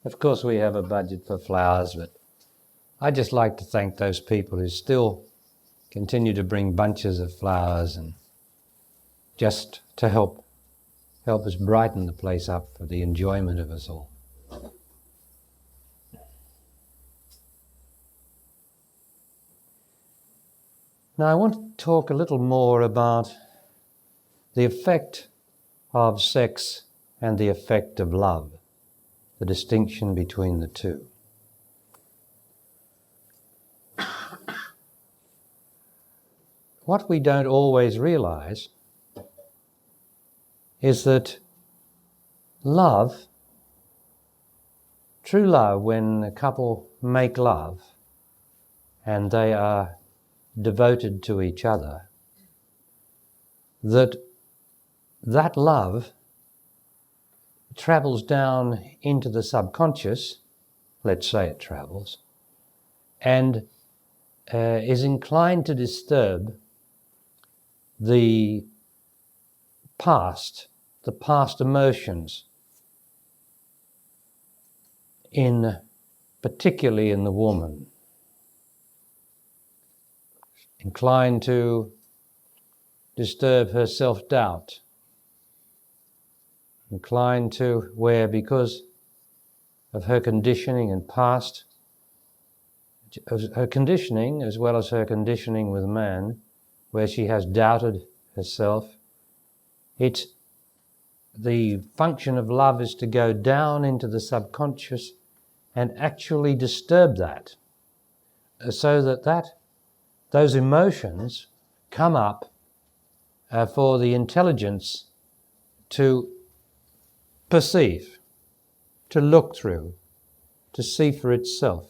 Of course we have a budget for flowers, but I'd just like to thank those people who still continue to bring bunches of flowers and just to help us brighten the place up for the enjoyment of us all. Now I want to talk a little more about the effect of sex and the effect of love, the distinction between the two. What we don't always realize is that love, true love, when a couple make love and they are devoted to each other, that love travels down into the subconscious, let's say it travels, and is inclined to disturb the past emotions, particularly in the woman, inclined to disturb her self-doubt, inclined to where, because of her conditioning and past, her conditioning as well as her conditioning with man, where she has doubted herself, the function of love is to go down into the subconscious and actually disturb that, so that those emotions come up for the intelligence to perceive, to look through, to see for itself,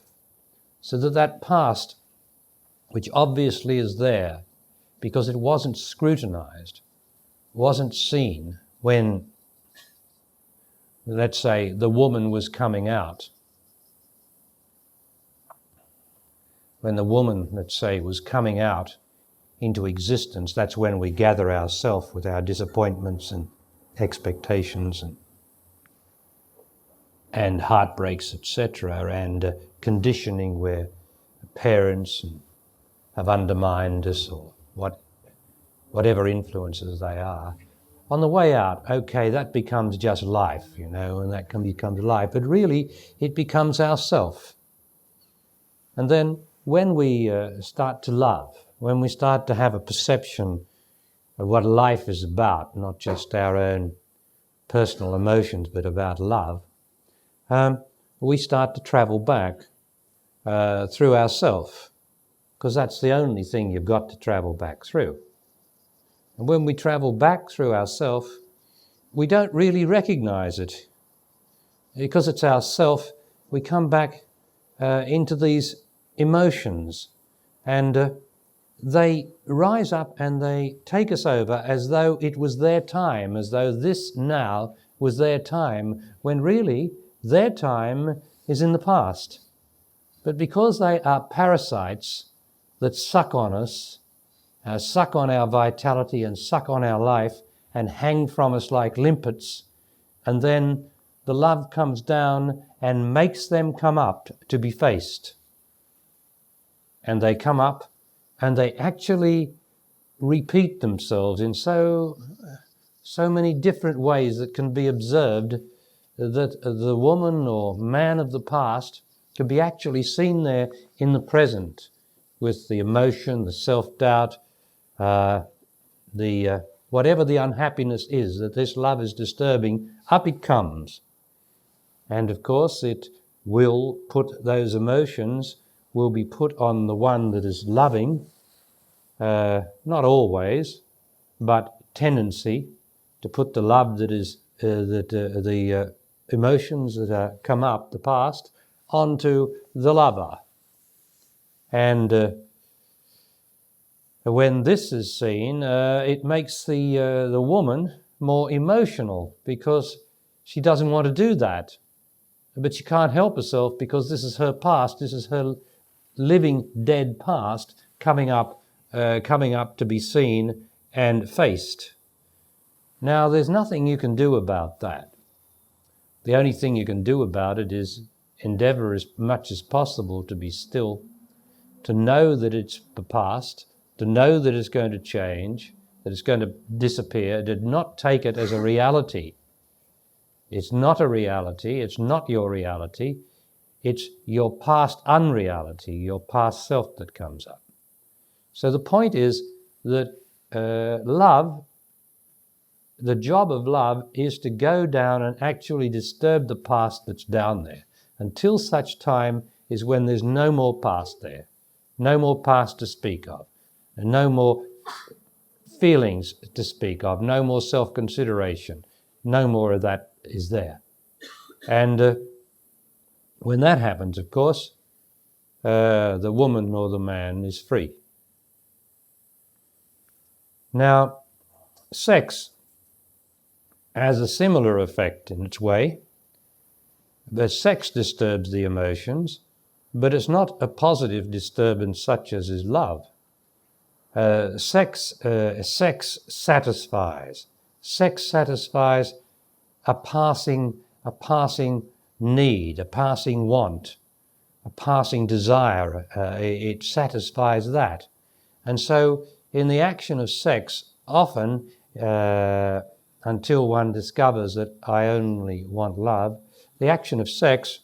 so that past, which obviously is there because it wasn't scrutinized, wasn't seen when, let's say, the woman was coming out. When the woman, let's say, was coming out into existence, that's when we gather ourselves with our disappointments and expectations and heartbreaks, etc., and conditioning where parents have undermined us, or whatever influences they are. On the way out, okay, that becomes just life, and that can become life, but really it becomes ourself. And then when we start to love, when we start to have a perception of what life is about, not just our own personal emotions, but about love, we start to travel back through ourself, because that's the only thing you've got to travel back through. And when we travel back through ourself, we don't really recognize it. Because it's ourself, we come back into these emotions, and they rise up and they take us over as though it was their time, as though this now was their time, when really their time is in the past. But because they are parasites that suck on us, suck on our vitality and suck on our life and hang from us like limpets, and then the love comes down and makes them come up to be faced. And they come up and they actually repeat themselves in so many different ways that can be observed, that the woman or man of the past can be actually seen there in the present, with the emotion, the self-doubt, whatever the unhappiness is that this love is disturbing, up it comes. And of course it will put those emotions, will be put on the one that is loving, not always, but tendency to put the love that is, the emotions that come up, the past, onto the lover. And when this is seen, it makes the woman more emotional, because she doesn't want to do that. But she can't help herself, because this is her past, this is her living dead past coming up to be seen and faced. Now, there's nothing you can do about that. The only thing you can do about it is endeavour as much as possible to be still, to know that it's the past, to know that it's going to change, that it's going to disappear, to not take it as a reality. It's not a reality, it's not your reality, it's your past unreality, your past self that comes up. So the point is that love, the job of love is to go down and actually disturb the past that's down there until such time is when there's no more past there, no more past to speak of, and no more feelings to speak of, no more self-consideration, no more of that is there. And when that happens, of course, the woman or the man is free. Now, sex has a similar effect in its way. The sex disturbs the emotions, but it's not a positive disturbance such as is love. Sex satisfies. Sex satisfies a passing need, a passing want, a passing desire. It satisfies that. And so in the action of sex, often, until one discovers that I only want love, the action of sex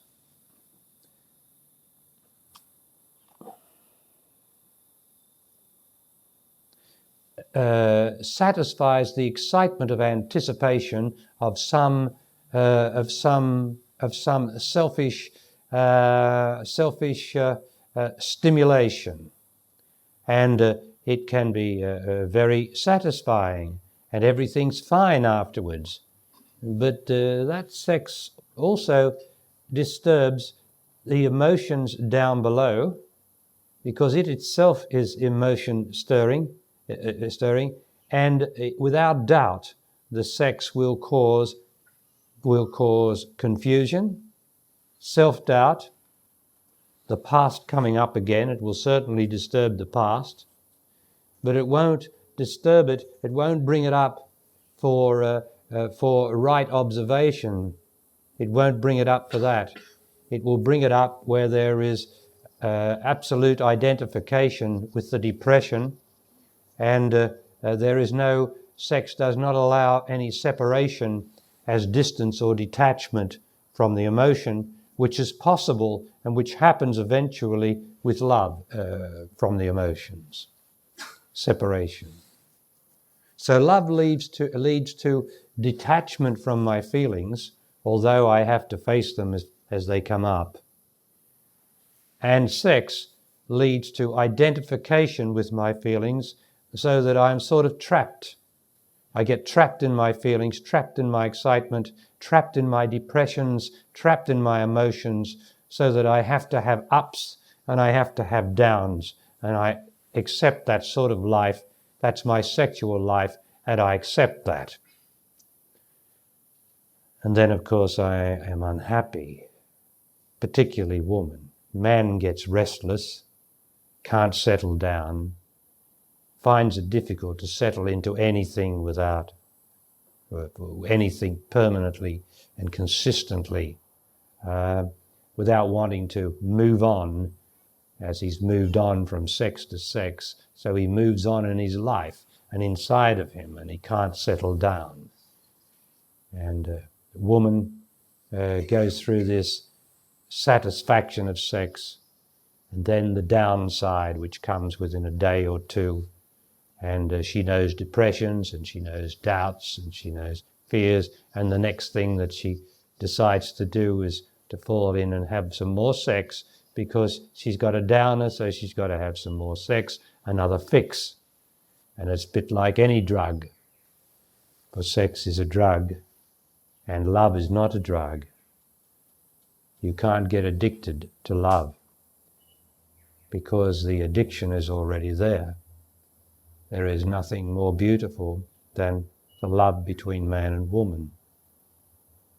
satisfies the excitement of anticipation of some selfish stimulation, and it can be very satisfying, and everything's fine afterwards. But that sex also disturbs the emotions down below, because it itself is emotion stirring, and without doubt the sex will cause confusion, self-doubt, the past coming up again. It will certainly disturb the past, but it won't disturb it, it won't bring it up for right observation. It won't bring it up for that. It will bring it up where there is absolute identification with the depression, and there is no, sex does not allow any separation as distance or detachment from the emotion, which is possible and which happens eventually with love from the emotions. Separation. So love leads to detachment from my feelings, although I have to face them as they come up. And sex leads to identification with my feelings, so that I'm sort of trapped. I get trapped in my feelings, trapped in my excitement, trapped in my depressions, trapped in my emotions, so that I have to have ups and I have to have downs, and I accept that sort of life. That's my sexual life, and I accept that. And then, of course, I am unhappy, particularly woman. Man gets restless, can't settle down, finds it difficult to settle into anything without anything permanently and consistently, without wanting to move on as he's moved on from sex to sex. So he moves on in his life and inside of him, and he can't settle down. And a woman goes through this satisfaction of sex, and then the downside, which comes within a day or two. And she knows depressions, and she knows doubts, and she knows fears, and the next thing that she decides to do is to fall in and have some more sex, because she's got a downer, so she's got to have some more sex, another fix. And it's a bit like any drug, for sex is a drug, and love is not a drug. You can't get addicted to love, because the addiction is already there. There is nothing more beautiful than the love between man and woman.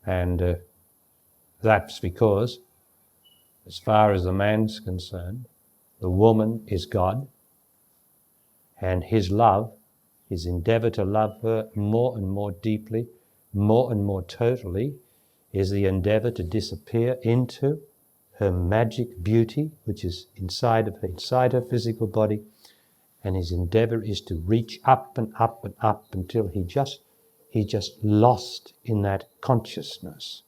And that's because, as far as the man's concerned, the woman is God, and his love, his endeavour to love her more and more deeply, more and more totally, is the endeavour to disappear into her magic beauty, which is inside her physical body, and his endeavour is to reach up and up and up until he just lost in that consciousness.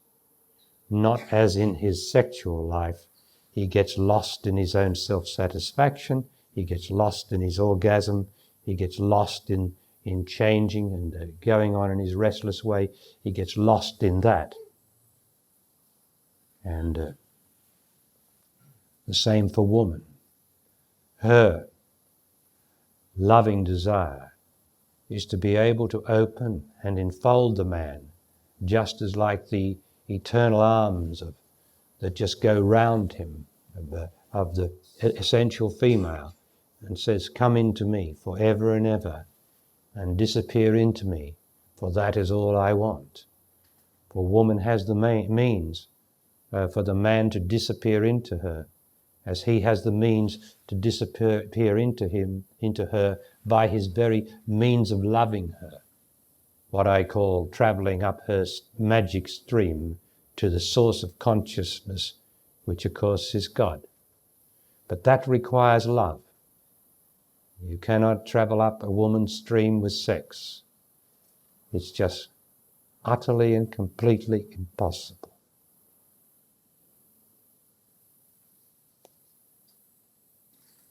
Not as in his sexual life, he gets lost in his own self-satisfaction, he gets lost in his orgasm, he gets lost in changing and going on in his restless way, he gets lost in that. And the same for woman. Her loving desire is to be able to open and enfold the man, just as like the eternal arms that just go round him, of the essential female, and says, "Come into me forever and ever, and disappear into me, for that is all I want." For woman has the means for the man to disappear into her, as he has the means to disappear into her by his very means of loving her. What I call travelling up her magic stream to the source of consciousness, which of course is God. But that requires love. You cannot travel up a woman's stream with sex. It's just utterly and completely impossible.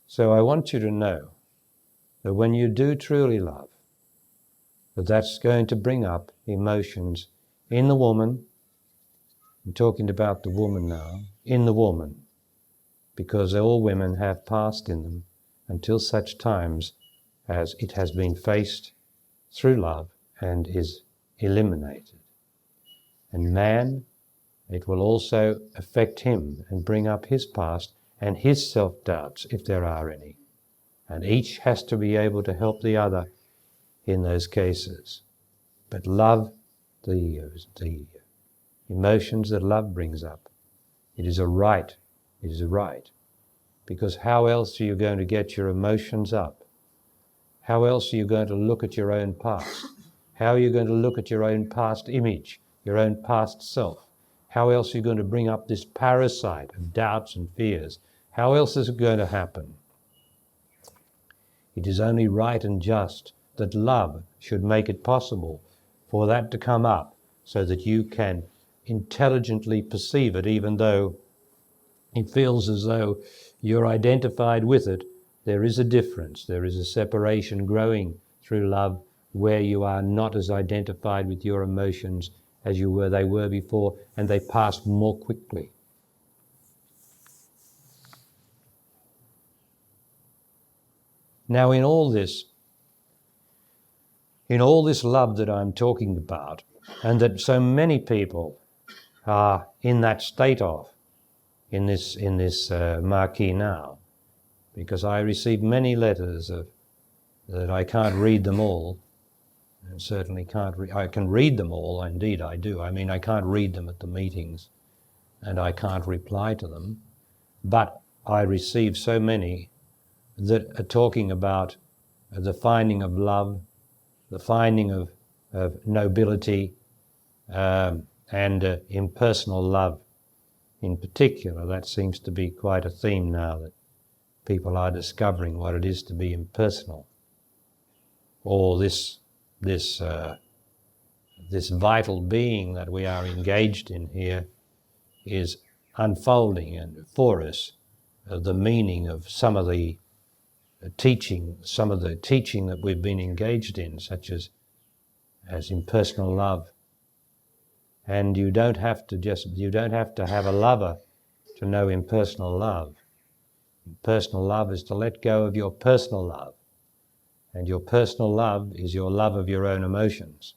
So I want you to know that when you do truly love, that's going to bring up emotions in the woman. I'm talking about the woman now, in the woman, because all women have past in them until such times as it has been faced through love and is eliminated. And man, it will also affect him and bring up his past and his self-doubts, if there are any. And each has to be able to help the other in those cases. But love, the emotions that love brings up, it is a right. Because how else are you going to get your emotions up? How else are you going to look at your own past? How are you going to look at your own past image, your own past self? How else are you going to bring up this parasite of doubts and fears? How else is it going to happen? It is only right and just that love should make it possible for that to come up so that you can intelligently perceive it, even though it feels as though you're identified with it. There is a difference. There is a separation growing through love where you are not as identified with your emotions as they were before, and they pass more quickly. Now in all this love that I'm talking about, and that so many people are in that state of, in this marquee now, because I receive many letters that I can't read them all, and certainly I can read them all, indeed I do. I mean, I can't read them at the meetings, and I can't reply to them, but I receive so many that are talking about the finding of love, the finding of nobility, and impersonal love in particular. That seems to be quite a theme now, that people are discovering what it is to be impersonal. Or this vital being that we are engaged in here is unfolding and for us the meaning of some of the teaching that we've been engaged in, such as impersonal love. And you don't have to have a lover to know impersonal love. Impersonal love is to let go of your personal love. And your personal love is your love of your own emotions,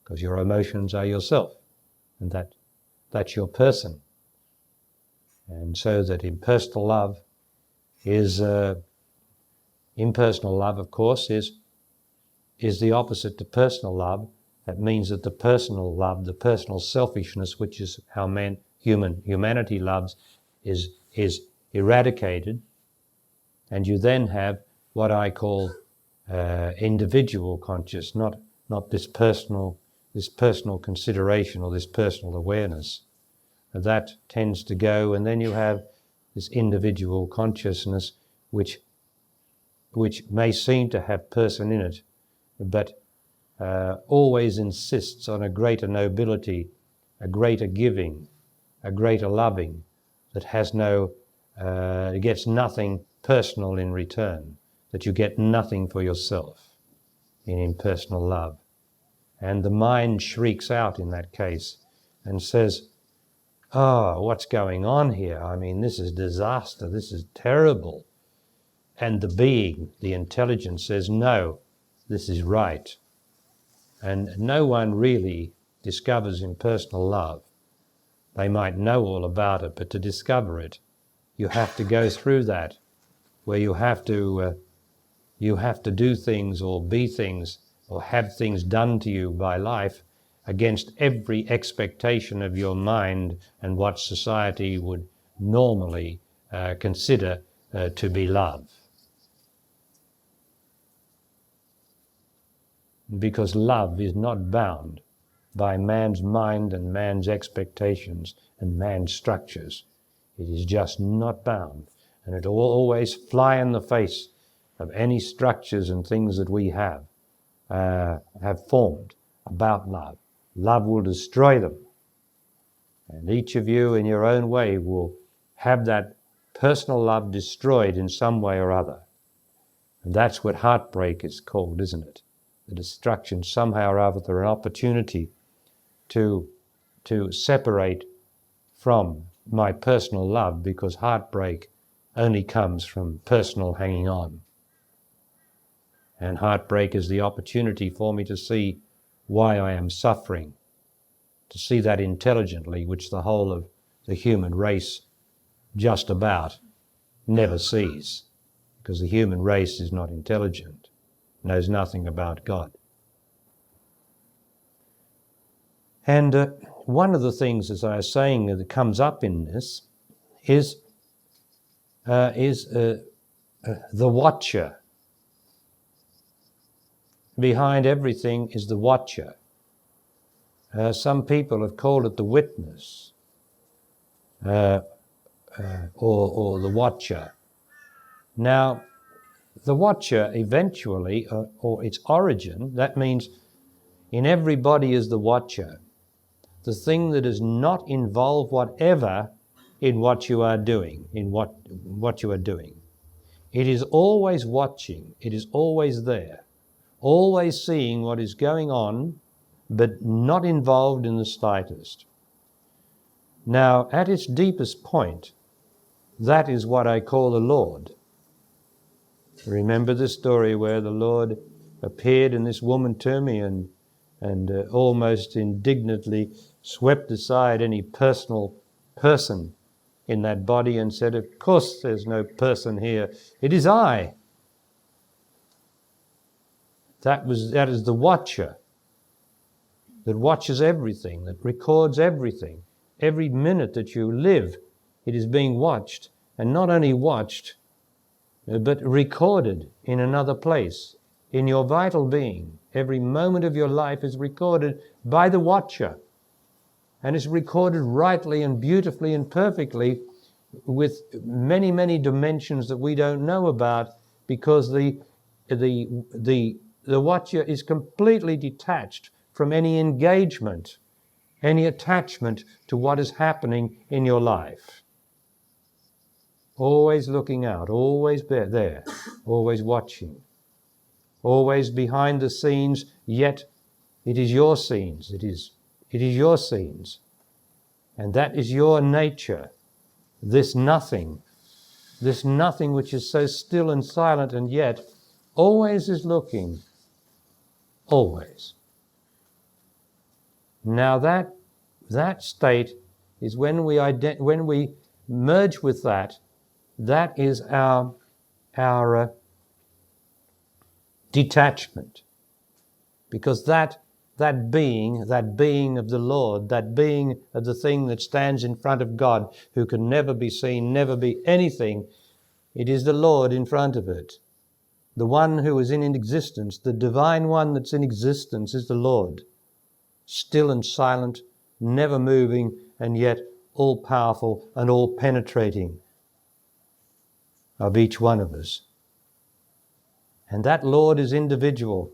because your emotions are yourself, and that's your person. And so that impersonal love, of course, is the opposite to personal love. That means that the personal love, the personal selfishness, which is how humanity loves, is eradicated, and you then have what I call individual conscious, not this personal this personal consideration or this personal awareness. That tends to go, and then you have this individual consciousness which may seem to have person in it, but always insists on a greater nobility, a greater giving, a greater loving, that has gets nothing personal in return, that you get nothing for yourself in impersonal love. And the mind shrieks out in that case and says, "Oh, what's going on here? I mean, this is disaster, this is terrible." And the being, the intelligence, says, "No, this is right." And no one really discovers impersonal love. They might know all about it, but to discover it, you have to go through that, where you have to do things or be things or have things done to you by life against every expectation of your mind and what society would normally consider to be love. Because love is not bound by man's mind and man's expectations and man's structures. It is just not bound, and it will always fly in the face of any structures and things that we have formed about love. Love will destroy them, and each of you in your own way will have that personal love destroyed in some way or other. And that's what heartbreak is called, isn't it? The destruction somehow or other, an opportunity to separate from my personal love, because heartbreak only comes from personal hanging on. And heartbreak is the opportunity for me to see why I am suffering, to see that intelligently, which the whole of the human race just about never sees, because the human race is not intelligent, knows nothing about God. And one of the things, as I was saying, that comes up in this is the watcher. Behind everything is the watcher. Some people have called it the witness, or the watcher. Now, the watcher eventually, or its origin, that means in everybody is the watcher. The thing that does not involve whatever in what you are doing, in what you are doing. It is always watching, it is always there, always seeing what is going on, but not involved in the slightest. Now, at its deepest point, that is what I call the Lord. Remember the story where the Lord appeared in this woman to me and almost indignantly swept aside any personal person in that body and said, "Of course there's no person here. It is I." That is the watcher that watches everything, that records everything. Every minute that you live, it is being watched, and not only watched, but recorded in another place. In your vital being, every moment of your life is recorded by the watcher, and is recorded rightly and beautifully and perfectly with many, many dimensions that we don't know about, because the watcher is completely detached from any engagement, any attachment to what is happening in your life. Always looking out, always there, always watching, always behind the scenes, yet it is your scenes, it is your scenes. And that is your nature, this nothing which is so still and silent, and yet always is looking, always. Now that state is when we merge with that is our detachment, because that being of the Lord, that being of the thing that stands in front of God, who can never be seen, never be anything, it is the Lord in front of it. The one who is in existence, the divine one that's in existence, is the Lord. still and silent, never moving, and yet all-powerful and all-penetrating of each one of us. And that Lord is individual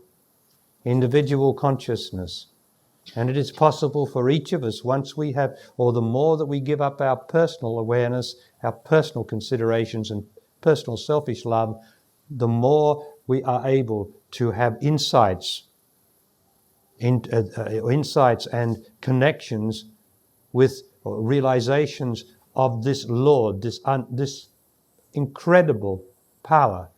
consciousness. And it is possible for each of us, once we have, or the more that we give up our personal awareness, our personal considerations and personal selfish love, the more we are able to have insights and connections with, or realizations of this Lord, this incredible power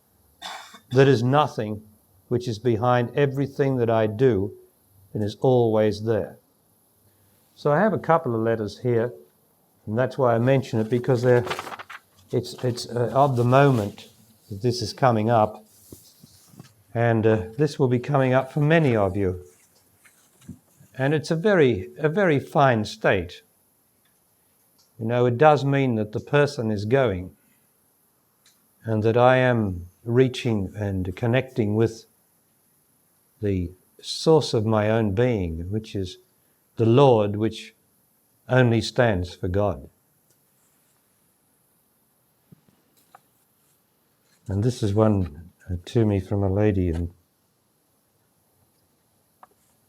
that is nothing, which is behind everything that I do and is always there. So I have a couple of letters here, and that's why I mention it, because it's of the moment that this is coming up, and this will be coming up for many of you. And it's a very fine state. You know, it does mean that the person is going, and that I am reaching and connecting with the source of my own being, which is the Lord, which only stands for God. And this is one to me from a lady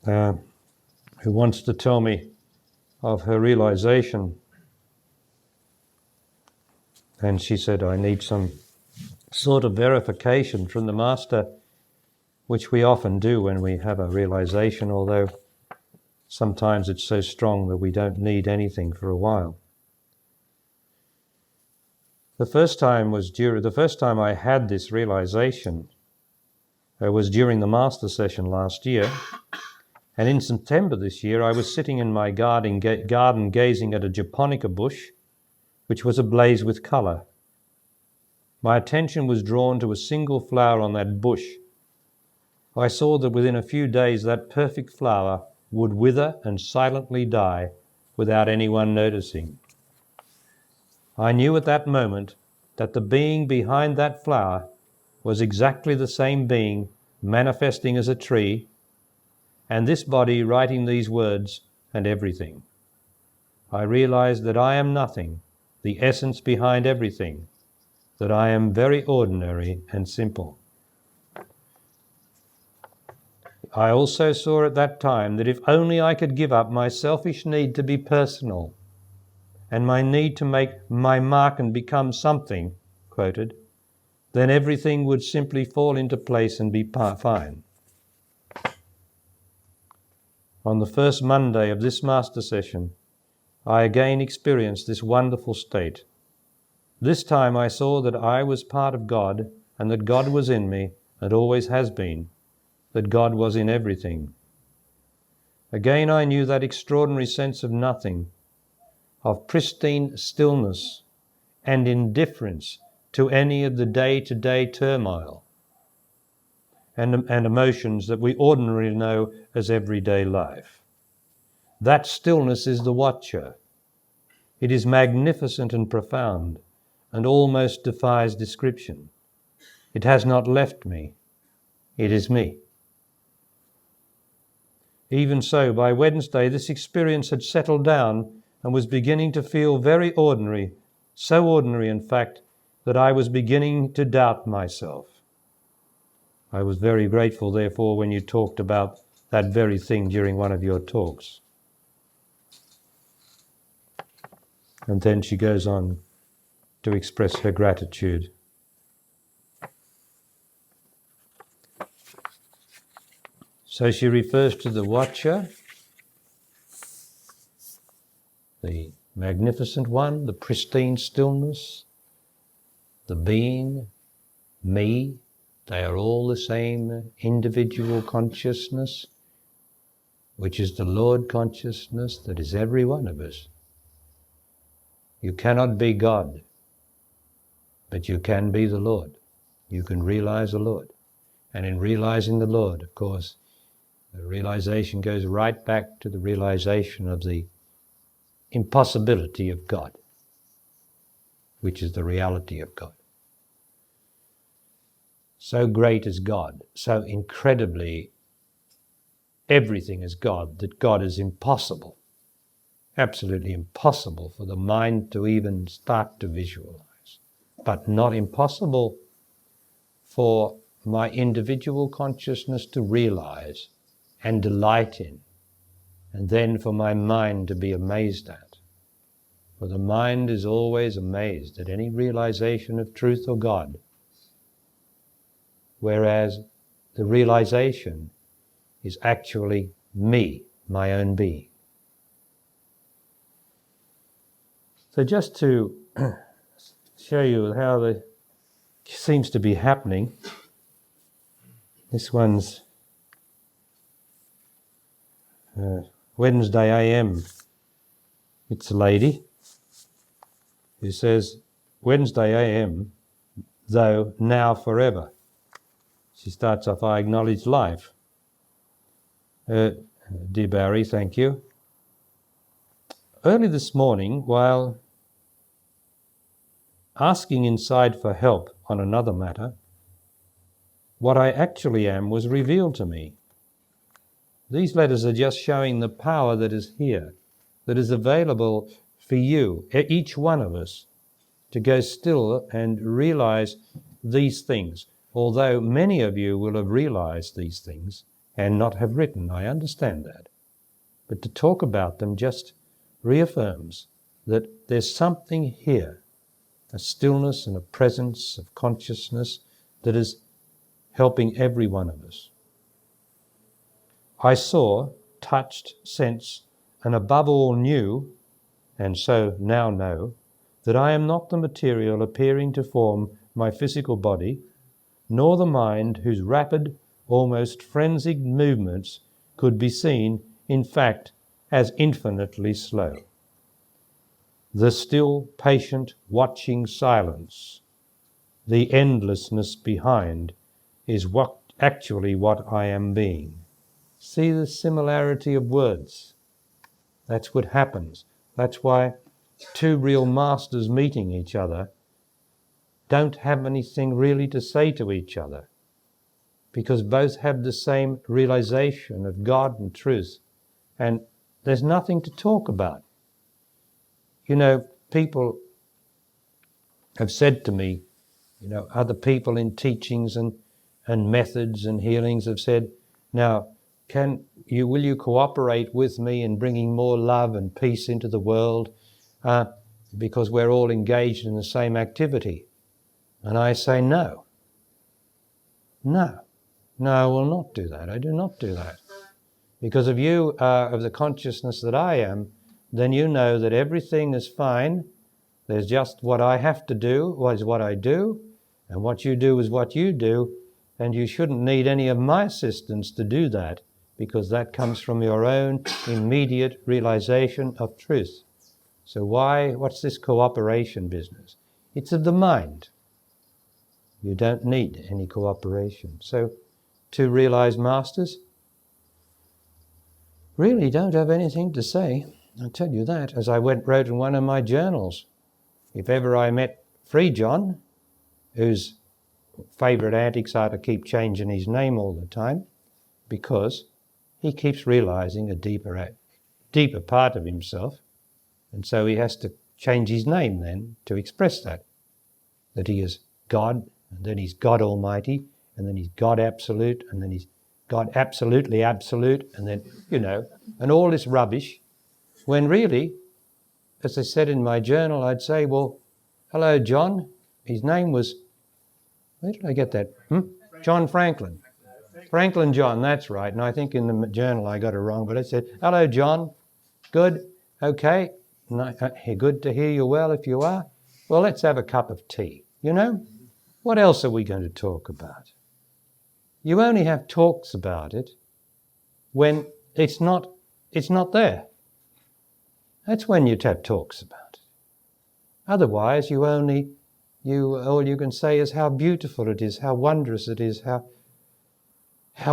who wants to tell me of her realization. And she said, I need some sort of verification from the Master, which we often do when we have a realization, although sometimes it's so strong that we don't need anything for a while. The first time I had this realization was during the Master session last year. And in September this year, I was sitting in my garden gazing at a japonica bush, which was ablaze with colour. My attention was drawn to a single flower on that bush. I saw that within a few days that perfect flower would wither and silently die without anyone noticing. I knew at that moment that the being behind that flower was exactly the same being manifesting as a tree, and this body writing these words and everything. I realized that I am nothing, the essence behind everything, that I am very ordinary and simple. I also saw at that time that if only I could give up my selfish need to be personal and my need to make my mark and become something, quoted, then everything would simply fall into place and be fine. On the first Monday of this Master session, I again experienced this wonderful state. This time I saw that I was part of God and that God was in me and always has been, that God was in everything. Again I knew that extraordinary sense of nothing, of pristine stillness and indifference to any of the day-to-day turmoil and emotions that we ordinarily know as everyday life. That stillness is the watcher. It is magnificent and profound and almost defies description. It has not left me. It is me. Even so, by Wednesday, this experience had settled down and was beginning to feel very ordinary, so ordinary, in fact, that I was beginning to doubt myself. I was very grateful, therefore, when you talked about that very thing during one of your talks. And then she goes on to express her gratitude. So she refers to the watcher, the magnificent one, the pristine stillness, the being, me. They are all the same individual consciousness, which is the Lord consciousness that is every one of us. You cannot be God, but you can be the Lord. You can realize the Lord. And in realizing the Lord, of course, the realization goes right back to the realization of the impossibility of God, which is the reality of God. So great is God, so incredibly everything as God, that God is impossible, absolutely impossible for the mind to even start to visualize, but not impossible for my individual consciousness to realize and delight in, and then for my mind to be amazed at. For the mind is always amazed at any realization of truth or God, whereas the realization is actually me, my own being. So just to show you how it seems to be happening, this one's Wednesday AM. It's a lady who says, Wednesday AM, though now forever. She starts off, I acknowledge life. Dear Barry, thank you. Early this morning, while asking inside for help on another matter, what I actually am was revealed to me. These letters are just showing the power that is here, that is available for you, each one of us, to go still and realize these things. Although many of you will have realized these things and not have written, I understand that. But to talk about them just reaffirms that there's something here, a stillness and a presence of consciousness that is helping every one of us. I saw, touched, sensed, and above all knew, and so now know, that I am not the material appearing to form my physical body, nor the mind whose rapid, almost frenzied movements could be seen, in fact, as infinitely slow. The still, patient, watching silence, the endlessness behind, is what I am being. See the similarity of words? That's what happens. That's why two real masters meeting each other don't have anything really to say to each other, because both have the same realization of God and truth, and there's nothing to talk about. You know, people have said to me, other people in teachings and methods and healings have said, now, will you cooperate with me in bringing more love and peace into the world, because we're all engaged in the same activity? And I say, no, I will not do that. I do not do that. Because if you are of the consciousness that I am, then you know that everything is fine. There's just what I have to do is what I do, and what you do is what you do, and you shouldn't need any of my assistance to do that, because that comes from your own immediate realization of truth. So what's this cooperation business? It's of the mind. You don't need any cooperation. So, two realized masters really don't have anything to say. I'll tell you that, as I wrote in one of my journals. If ever I met Free John, whose favourite antics are to keep changing his name all the time, because he keeps realizing a deeper part of himself, and so he has to change his name then to express that he is God, and then he's God Almighty, and then he's God Absolute, and then he's God Absolutely Absolute, and then, and all this rubbish, when really, as I said in my journal, I'd say, well, hello, John. His name was, where did I get that? John Franklin. Franklin John, that's right. And I think in the journal I got it wrong, but I said, hello, John. Good. Okay. Good to hear you well if you are. Well, let's have a cup of tea. What else are we going to talk about? You only have talks about it when it's not there. That's when you have talks about it. Otherwise, all you can say is how beautiful it is, how wondrous it is, how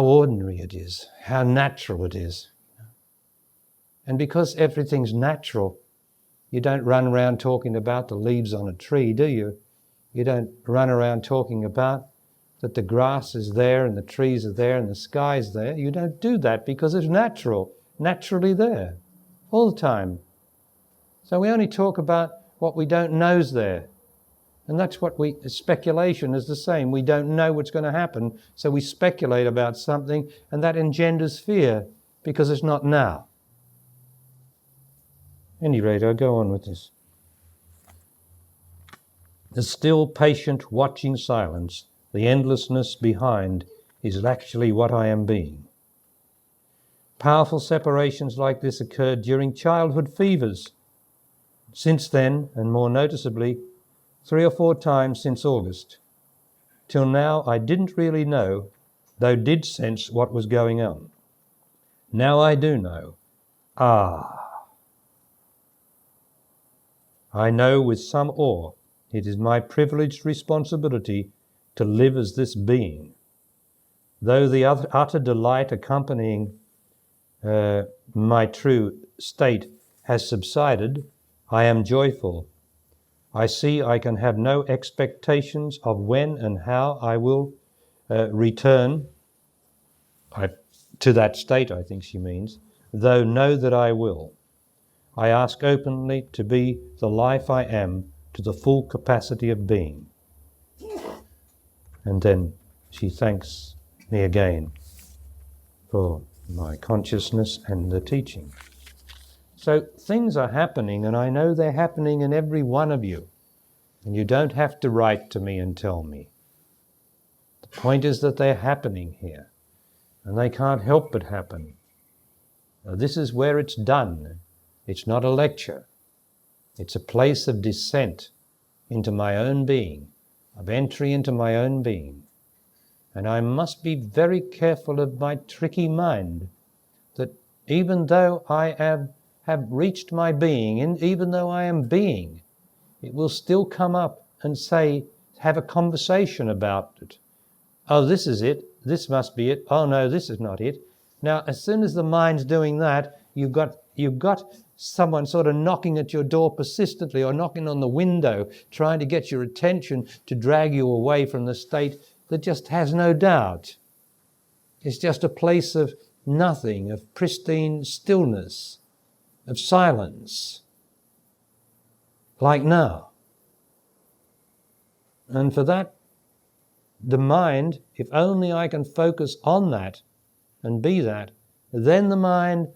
ordinary it is, how natural it is. And because everything's natural, you don't run around talking about the leaves on a tree, do you? You don't run around talking about that the grass is there and the trees are there and the sky is there. You don't do that because it's naturally there, all the time. So we only talk about what we don't know's there. And that's what speculation is the same. We don't know what's going to happen, so we speculate about something, and that engenders fear because it's not now. At any rate, I'll go on with this. The still, patient, watching silence, the endlessness behind, is actually what I am being. Powerful separations like this occurred during childhood fevers. Since then, and more noticeably, 3 or 4 times since August. Till now, I didn't really know, though did sense what was going on. Now I do know. I know with some awe it is my privileged responsibility to live as this being. Though the utter delight accompanying my true state has subsided, I am joyful. I see I can have no expectations of when and how I will return to that state, I think she means, though know that I will. I ask openly to be the life I am to the full capacity of being. And then she thanks me again for my consciousness and the teaching. So things are happening, and I know they're happening in every one of you. And you don't have to write to me and tell me. The point is that they're happening here, and they can't help but happen. Now, this is where it's done. It's not a lecture. It's a place of descent into my own being, of entry into my own being. And I must be very careful of my tricky mind, that even though I have reached my being, and even though I am being, it will still come up and have a conversation about it. Oh, this is it. This must be it. Oh no, this is not it. Now, as soon as the mind's doing that, you've got someone sort of knocking at your door persistently, or knocking on the window, trying to get your attention to drag you away from the state that just has no doubt. It's just a place of nothing, of pristine stillness, of silence, like now. And for that, the mind, if only I can focus on that and be that, then the mind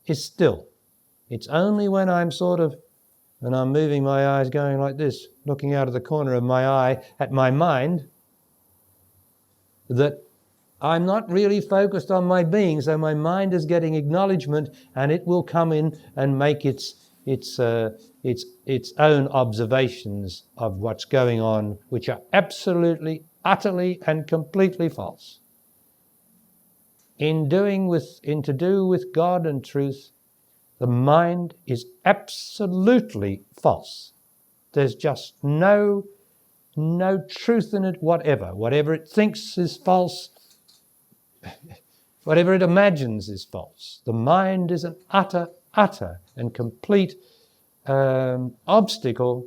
is still. It's only when I'm and I'm moving my eyes going like this, looking out of the corner of my eye at my mind, that I'm not really focused on my being, so my mind is getting acknowledgement, and it will come in and make its own observations of what's going on, which are absolutely, utterly, and completely false. To do with God and truth, the mind is absolutely false. There's just no truth in it whatever. Whatever it thinks is false, whatever it imagines is false. The mind is an utter and complete obstacle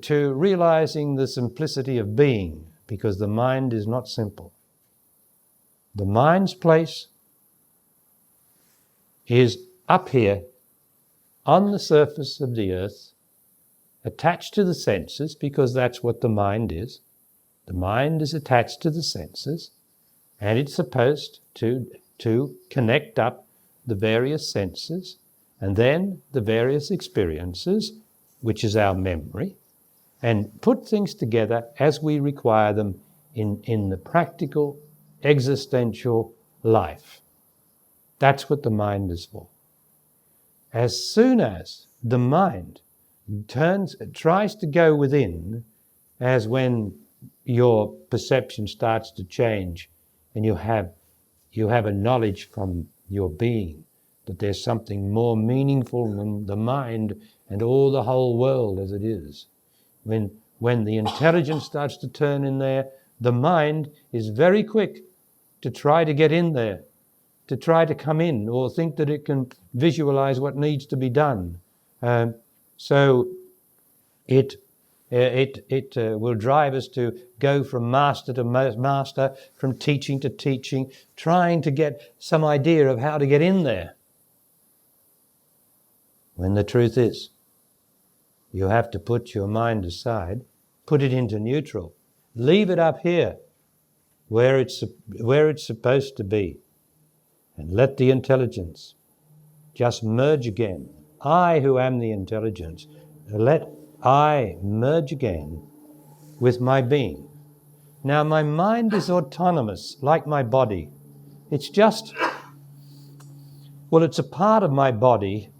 to realizing the simplicity of being, because the mind is not simple. The mind's place is up here on the surface of the earth, attached to the senses, because that's what the mind is. The mind is attached to the senses, and it's supposed to connect up the various senses and then the various experiences, which is our memory, and put things together as we require them in the practical, existential life. That's what the mind is for. As soon as the mind tries to go within, as when your perception starts to change and you have a knowledge from your being that there's something more meaningful than the mind and all the whole world as it is. When the intelligence starts to turn in there, the mind is very quick to try to get in there, to try to come in, or think that it can visualize what needs to be done. So it It will drive us to go from master to master, from teaching to teaching, trying to get some idea of how to get in there. When the truth is, you have to put your mind aside, put it into neutral, leave it up here where it's supposed to be, and let the intelligence just merge again. I, who am the intelligence, let I merge again with my being. Now, my mind is autonomous, like my body. It's just, well, it's a part of my body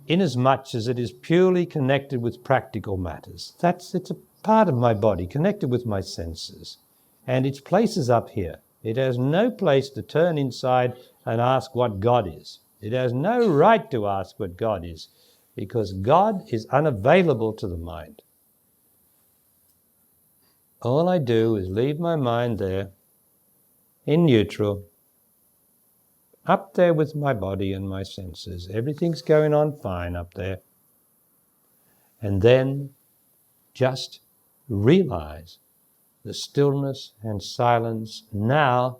inasmuch as it is purely connected with practical matters. It's a part of my body, connected with my senses. And its place is up here. It has no place to turn inside and ask what God is. It has no right to ask what God is, because God is unavailable to the mind. All I do is leave my mind there, in neutral, up there with my body and my senses. Everything's going on fine up there. And then just realize the stillness and silence now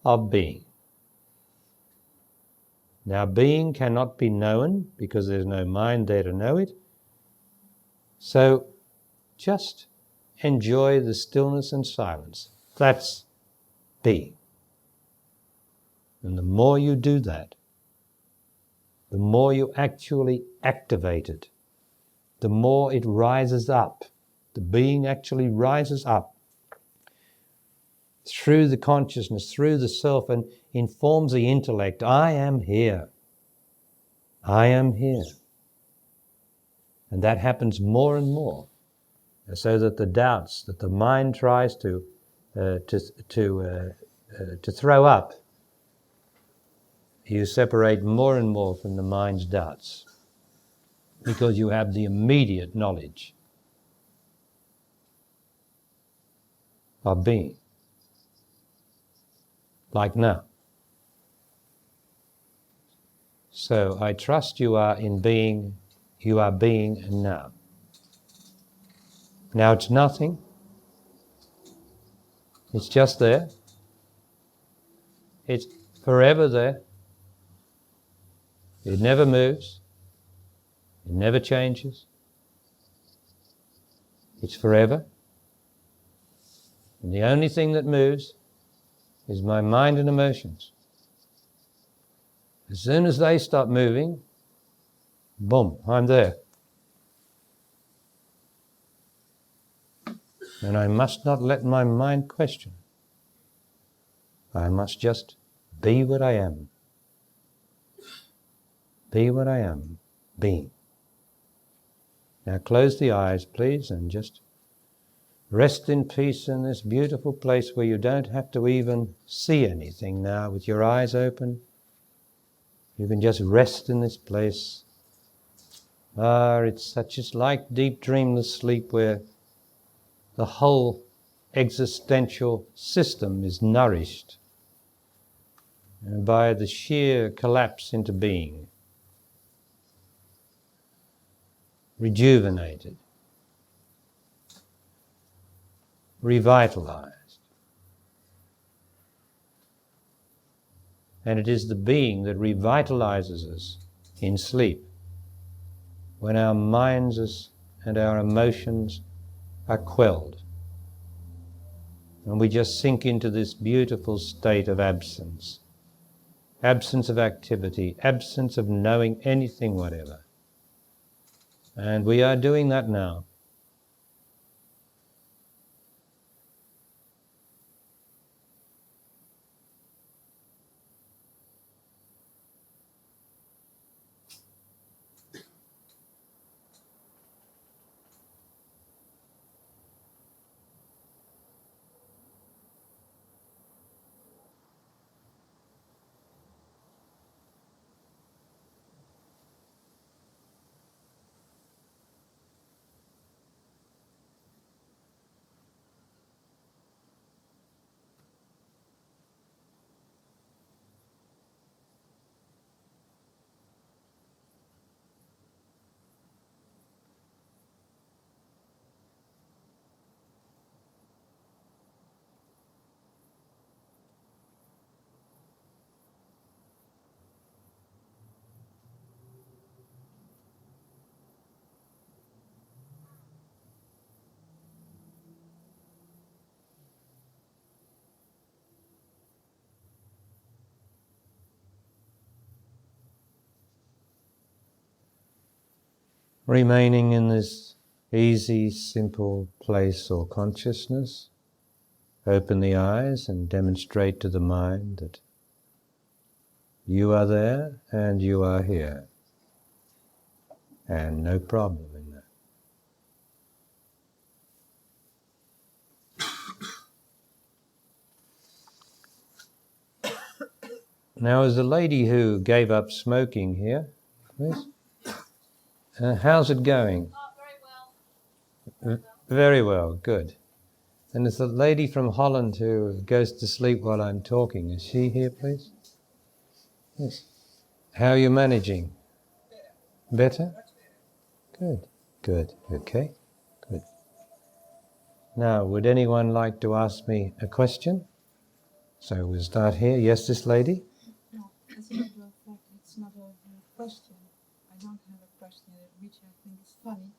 of being. Now, being cannot be known because there's no mind there to know it. So just enjoy the stillness and silence. That's being. And the more you do that, the more you actually activate it, the more it rises up. The being actually rises up through the consciousness, through the self, and informs the intellect. I am here. I am here. And that happens more and more, so that the doubts that the mind tries to throw up, you separate more and more from the mind's doubts, because you have the immediate knowledge of being, like now. So I trust you are in being, you are being now. Now it's nothing, it's just there, it's forever there, it never moves, it never changes, it's forever, and the only thing that moves is my mind and emotions. As soon as they stop moving, boom, I'm there. And I must not let my mind question. I must just be what I am. Be what I am, being. Now close the eyes, please, and just rest in peace in this beautiful place where you don't have to even see anything now. With your eyes open, you can just rest in this place. It's like deep dreamless sleep, where the whole existential system is nourished and by the sheer collapse into being, rejuvenated, revitalized. And it is the being that revitalizes us in sleep, when our minds and our emotions are quelled, and we just sink into this beautiful state of absence of activity, absence of knowing anything whatever. And we are doing that now. remaining in this easy, simple place or consciousness, open the eyes and demonstrate to the mind that you are there and you are here, and no problem in that. Now, as a lady who gave up smoking here, please. How's it going? Very well. Very well, good. And there's a lady from Holland who goes to sleep while I'm talking. Is she here, please? Yes. How are you managing? Better? Good, good, okay, good. Now, would anyone like to ask me a question? So we'll start here. Yes, this lady? No, as a matter of fact, it's not a question. I don't have a question, which I think is funny,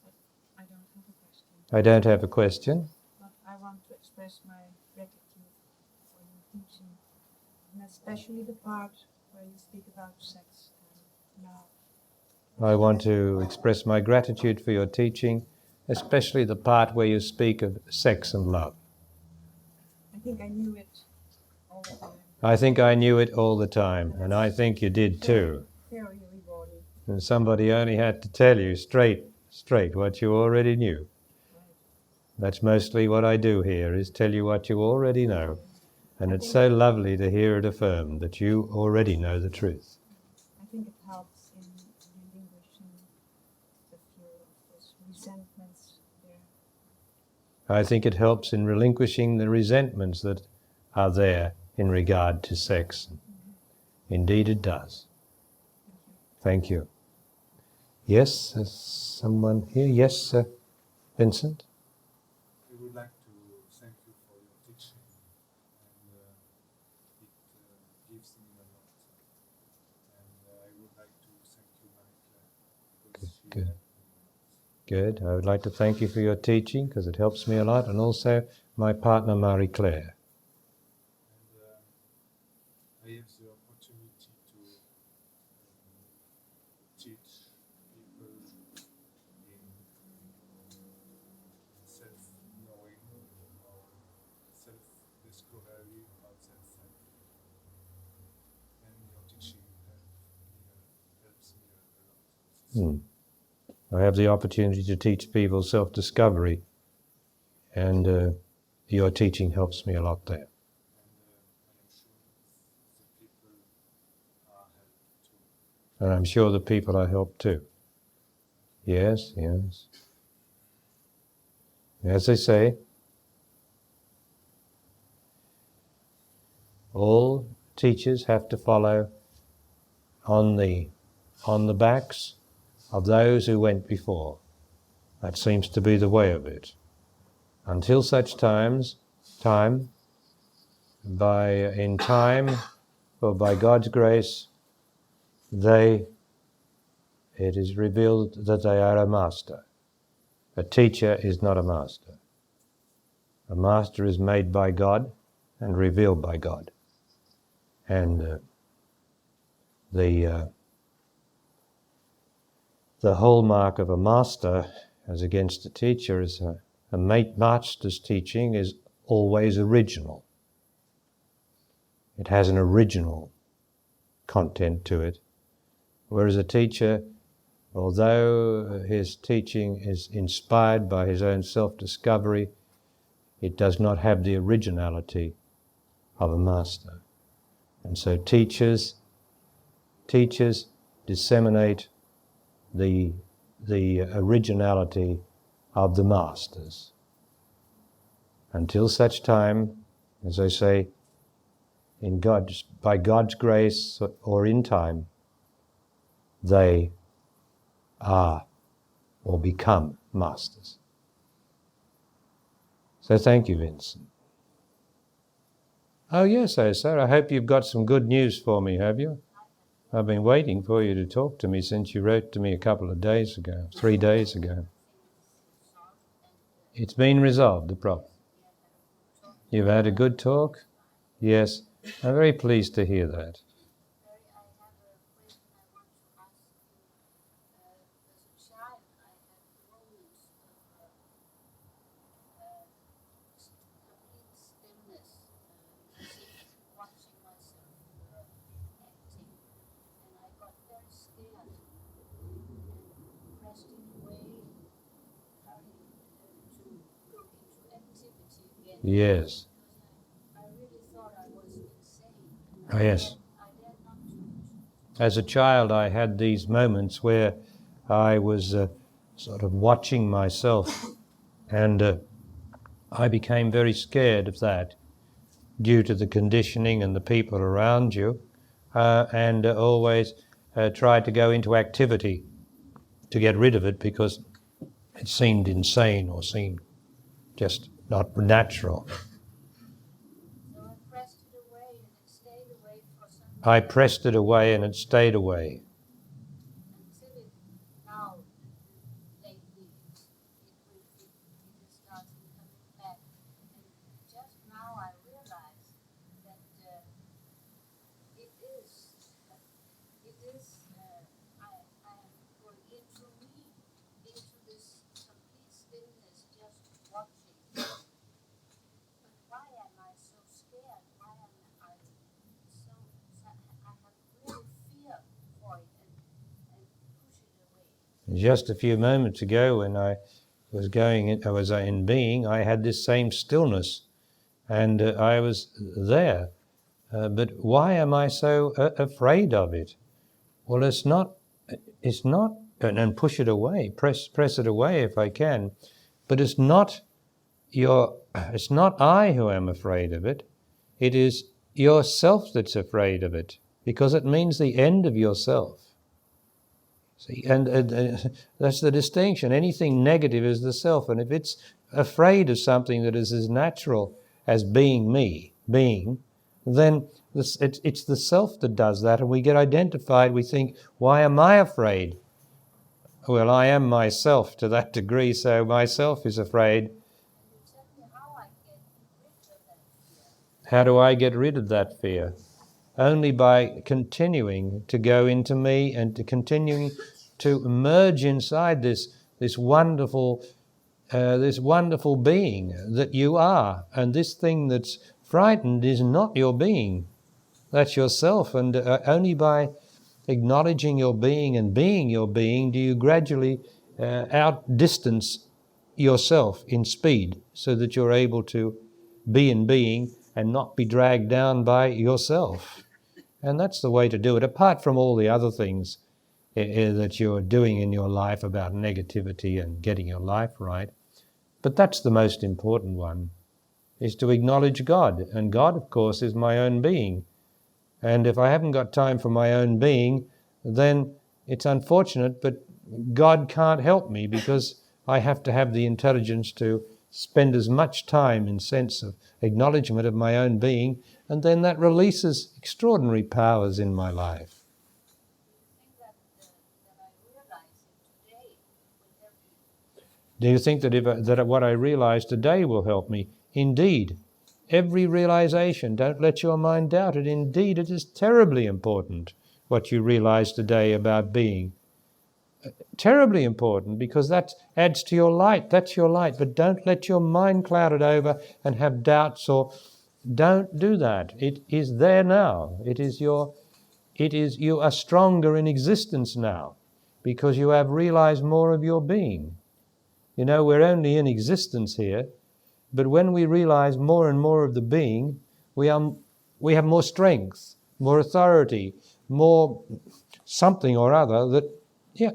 but I don't have a question. I don't have a question. But I want to express my gratitude for your teaching, and especially the part where you speak about sex. Now, I want to express my gratitude for your teaching, especially the part where you speak of sex and love. I think I knew it all the time. I think I knew it all the time, and I think you did too. Very rewarding. And somebody only had to tell you straight what you already knew. That's mostly what I do here, is tell you what you already know. And it's so lovely to hear it affirmed that you already know the truth. I think it helps in relinquishing the fear of those resentments there. I think it helps in relinquishing the resentments that are there in regard to sex. Indeed it does. Thank you. Yes, someone here? Yes, Vincent? I would like to thank you for your teaching, and it gives me a lot. And I would like to thank you, Marie-Claire, because she Good. helped me a lot. Good. I would like to thank you for your teaching because it helps me a lot, and also my partner Marie-Claire. And I have the opportunity to teach people in self-knowing or self-discovery about themselves. And your teaching helps me a lot. I have the opportunity to teach people self-discovery, and your teaching helps me a lot there. And I'm sure the people are helped too. And I'm sure the people are helped too. Yes, yes. As they say, all teachers have to follow on the backs of those who went before. That seems to be the way of it. Until such time, or by God's grace, it is revealed that they are a master. A teacher is not a master. A master is made by God and revealed by God. And the hallmark of a master as against a teacher is a master's teaching is always original. It has an original content to it. Whereas a teacher, although his teaching is inspired by his own self-discovery, it does not have the originality of a master. And so teachers disseminate the originality of the masters. Until such time, as I say, by God's grace or in time, they are or become masters. So thank you, Vincent. Oh yes, sir, I hope you've got some good news for me, have you? I've been waiting for you to talk to me since you wrote to me a couple of days ago, 3 days ago. It's been resolved, the problem. You've had a good talk? Yes, I'm very pleased to hear that. I have a question I want to ask you. As a child, Yes. I really thought I was insane. Oh, yes. I dared not to. As a child, I had these moments where I was sort of watching myself, and I became very scared of that due to the conditioning and the people around you, and always tried to go into activity to get rid of it because it seemed insane or seemed just not natural. So I pressed it away and it stayed away for some I time pressed it away and it stayed away. until it now lately it started coming back. And just now I realize that it is I am going into me, into this complete stillness, just watching. But why am I so scared? Why am I so I have real fear for it and push it away. Just a few moments ago, when I was in being, I had this same stillness, and I was there. But why am I so afraid of it? Well, it's not, and push it away, press it away if I can. But it's not I who am afraid of it. It is yourself that's afraid of it, because it means the end of yourself. See, and that's the distinction. Anything negative is the self, and if it's afraid of something that is as natural as being me, then it's the self that does that, and we get identified. We think, why am I afraid? Well, I am myself to that degree, so myself is afraid. And you tell me how I get rid of that fear. How do I get rid of that fear? Only by continuing to go into me and to continuing to emerge inside this wonderful being that you are. And this thing that's frightened is not your being. That's yourself. And only by acknowledging your being and being your being do you gradually outdistance yourself in speed, so that you're able to be in being and not be dragged down by yourself. And that's the way to do it, apart from all the other things that you're doing in your life about negativity and getting your life right. But that's the most important one, is to acknowledge God. And God, of course, is my own being. And if I haven't got time for my own being, then it's unfortunate, but God can't help me, because I have to have the intelligence to spend as much time in sense of acknowledgement of my own being, and then that releases extraordinary powers in my life. Do you think that I realize it today will help you? Do you think that what I realize today will help me? Indeed. Every realization, don't let your mind doubt it. Indeed, it is terribly important what you realize today about being. Terribly important, because that adds to your light. That's your light. But don't let your mind cloud it over and have doubts, or don't do that. It is there now. You are stronger in existence now, because you have realized more of your being. You know, we're only in existence here, but when we realize more and more of the being, we have more strength, more authority, more something or other that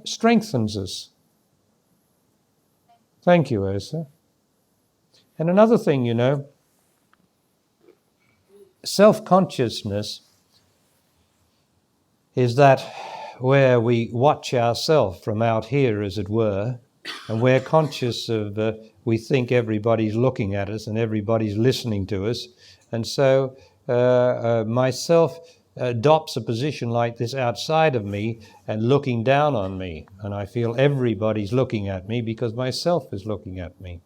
strengthens us. Thank you, Ursa. And another thing, you know, self-consciousness is that where we watch ourselves from out here, as it were, and we're conscious of, we think everybody's looking at us and everybody's listening to us. And so myself adopts a position like this outside of me and looking down on me. And I feel everybody's looking at me because myself is looking at me.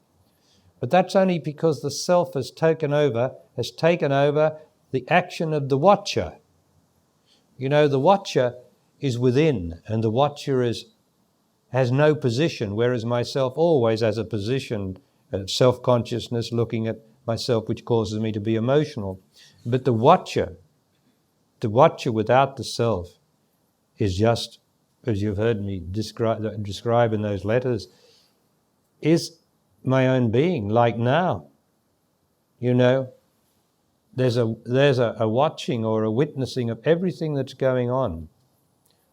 But that's only because the self has taken over the action of the watcher. You know, the watcher is within, and the watcher has no position, whereas myself always has a position, self-consciousness, looking at myself, which causes me to be emotional. But the watcher without the self is just, as you've heard me describe in those letters, is my own being, like now. You know, there's a watching or a witnessing of everything that's going on.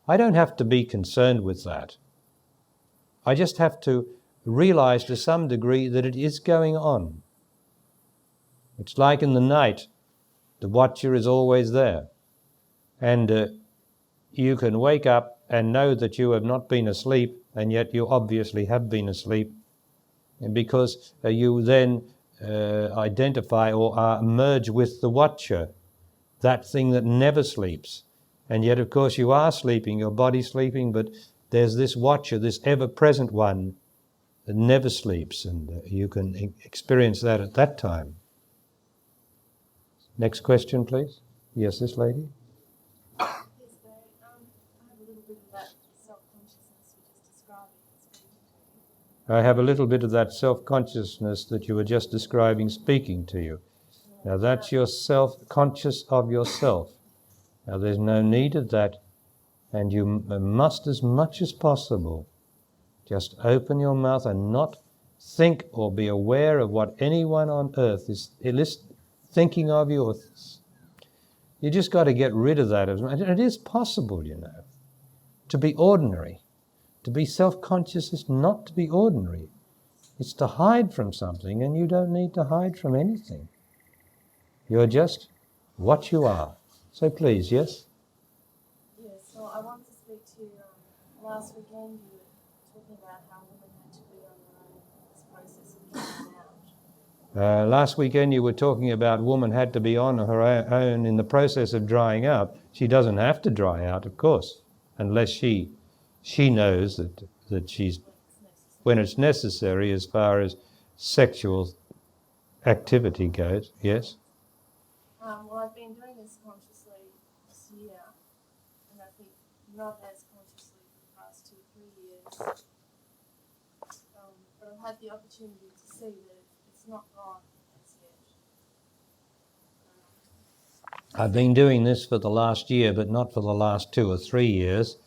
I don't have to be concerned with that. I just have to realize to some degree that it is going on. It's like in the night, the watcher is always there. And you can wake up and know that you have not been asleep, and yet you obviously have been asleep, and because you then identify or merge with the watcher, that thing that never sleeps. And yet, of course, you are sleeping, your body's sleeping, but there's this watcher, this ever-present one that never sleeps, and you can experience that at that time. Next question, please. Yes, this lady. Yes, Barry. I have a little bit of that self-consciousness you just describing and speaking to you. I have a little bit of that self-consciousness that you were just describing speaking to you. Now that's your self-conscious of yourself. Now there's no need of that, and you must, as much as possible, just open your mouth and not think or be aware of what anyone on earth is thinking of you. You just got to get rid of that. It is possible, you know, to be ordinary. To be self-conscious is not to be ordinary. It's to hide from something, and you don't need to hide from anything. You're just what you are. So please, yes? Yes, so I want to speak to you. Last weekend you were talking about how women had to be on their own in this process of coming out. Last weekend you were talking about woman had to be on her own in the process of drying out. She doesn't have to dry out, of course, unless she knows that she's, when it's necessary as far as sexual activity goes, yes? Well, I've been doing this consciously this year, and I think not as consciously for the past 2-3 years. But I've had the opportunity to see that it's not gone as yet. I've been doing this for the last year, but not for the last 2 or 3 years,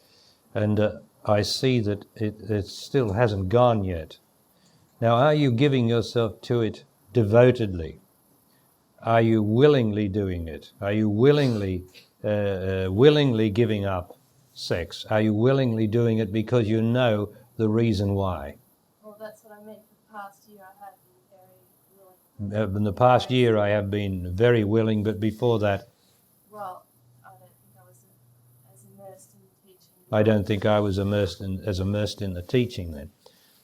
and I see that it still hasn't gone yet. Now, are you giving yourself to it devotedly? Are you willingly doing it? Are you willingly giving up sex? Are you willingly doing it because you know the reason why? Well, that's what I meant. For the past year I have been very willing. In the past year I have been very willing, but before that, well, I don't think I was as immersed in the teaching. I don't think I was as immersed in the teaching then.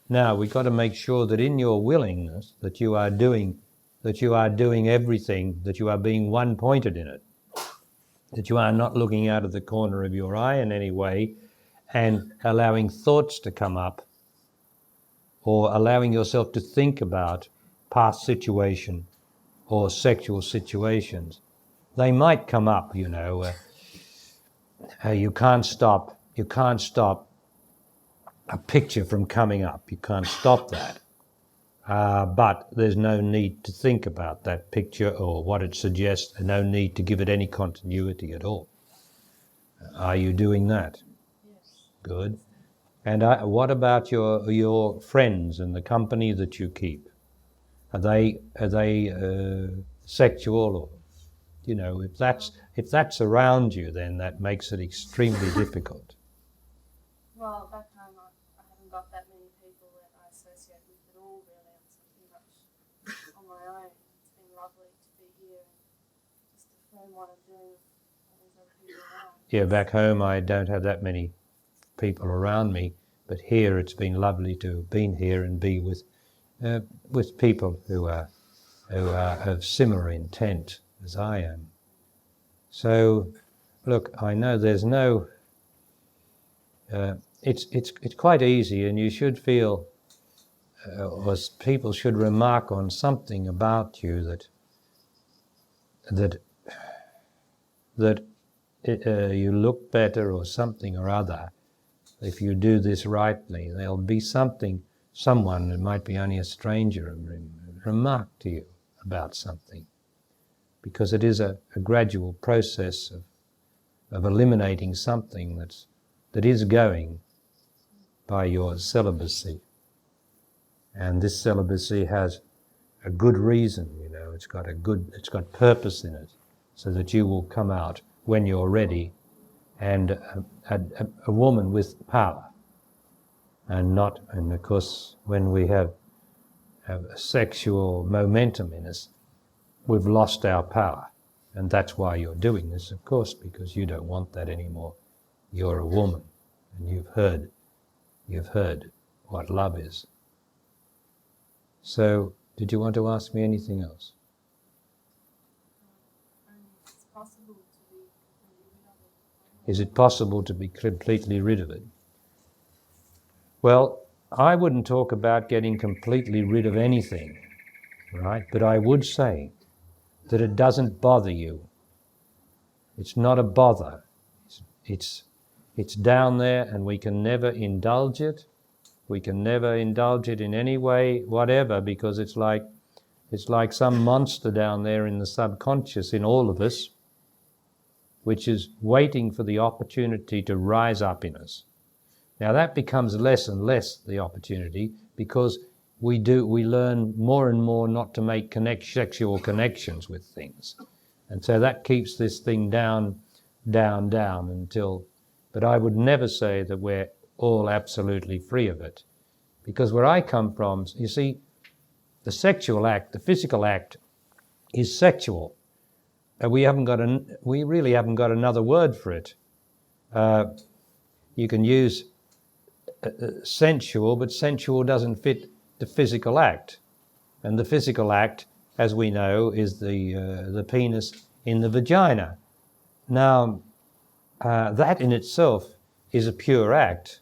Now, we've got to make sure that in your willingness that you are doing everything, that you are being one-pointed in it, that you are not looking out of the corner of your eye in any way and allowing thoughts to come up or allowing yourself to think about past situation or sexual situations. They might come up, you know. You can't stop a picture from coming up. You can't stop that. But there's no need to think about that picture or what it suggests, and no need to give it any continuity at all. Are you doing that? Yes. Good. And what about your friends and the company that you keep? Are they sexual, or, you know, if that's around you, then that makes it extremely difficult. Well, back home I haven't got that many people that I associate with at all, really. I'm pretty much on my own. It's been lovely to be here and just affirm what I'm doing with all these other people around. Yeah, back home I don't have that many people around me, but here it's been lovely to have been here and be with people who are of similar intent as I am. So, look, I know there's no. It's quite easy, and you should feel, or people should remark on something about you that you look better or something or other. If you do this rightly, there'll be someone, it might be only a stranger, remark to you about something, because it is a gradual process of eliminating something that is going by your celibacy. And this celibacy has a good reason, you know. it's got purpose in it, so that you will come out when you're ready, and a woman with power, and of course when we have a sexual momentum in us, we've lost our power. And that's why you're doing this, of course, because you don't want that anymore. You're a woman, and you've heard what love is. So, did you want to ask me anything else? It's possible to be completely rid of it. Is it possible to be completely rid of it? Well, I wouldn't talk about getting completely rid of anything, right? But I would say that it doesn't bother you. It's not a bother. It's down there, and we can never indulge it. We can never indulge it in any way, whatever, because it's like some monster down there in the subconscious in all of us, which is waiting for the opportunity to rise up in us. Now that becomes less and less the opportunity, because we learn more and more not to make sexual connections with things. And so that keeps this thing down until, but I would never say that we're all absolutely free of it. Because where I come from, you see, the sexual act, the physical act, is sexual. We really haven't got another word for it. You can use sensual, but sensual doesn't fit the physical act. And the physical act, as we know, is the penis in the vagina. Now, that in itself is a pure act.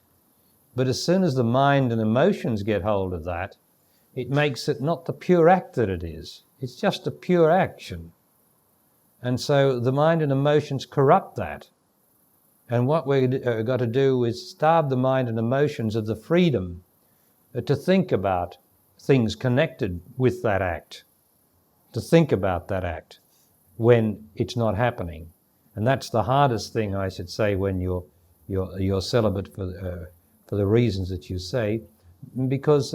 But as soon as the mind and emotions get hold of that, it makes it not the pure act that it is. It's just a pure action. And so the mind and emotions corrupt that. And what we've got to do is starve the mind and emotions of the freedom to think about things connected with that act, to think about that act when it's not happening. And that's the hardest thing, I should say, when you're celibate for the reasons that you say, because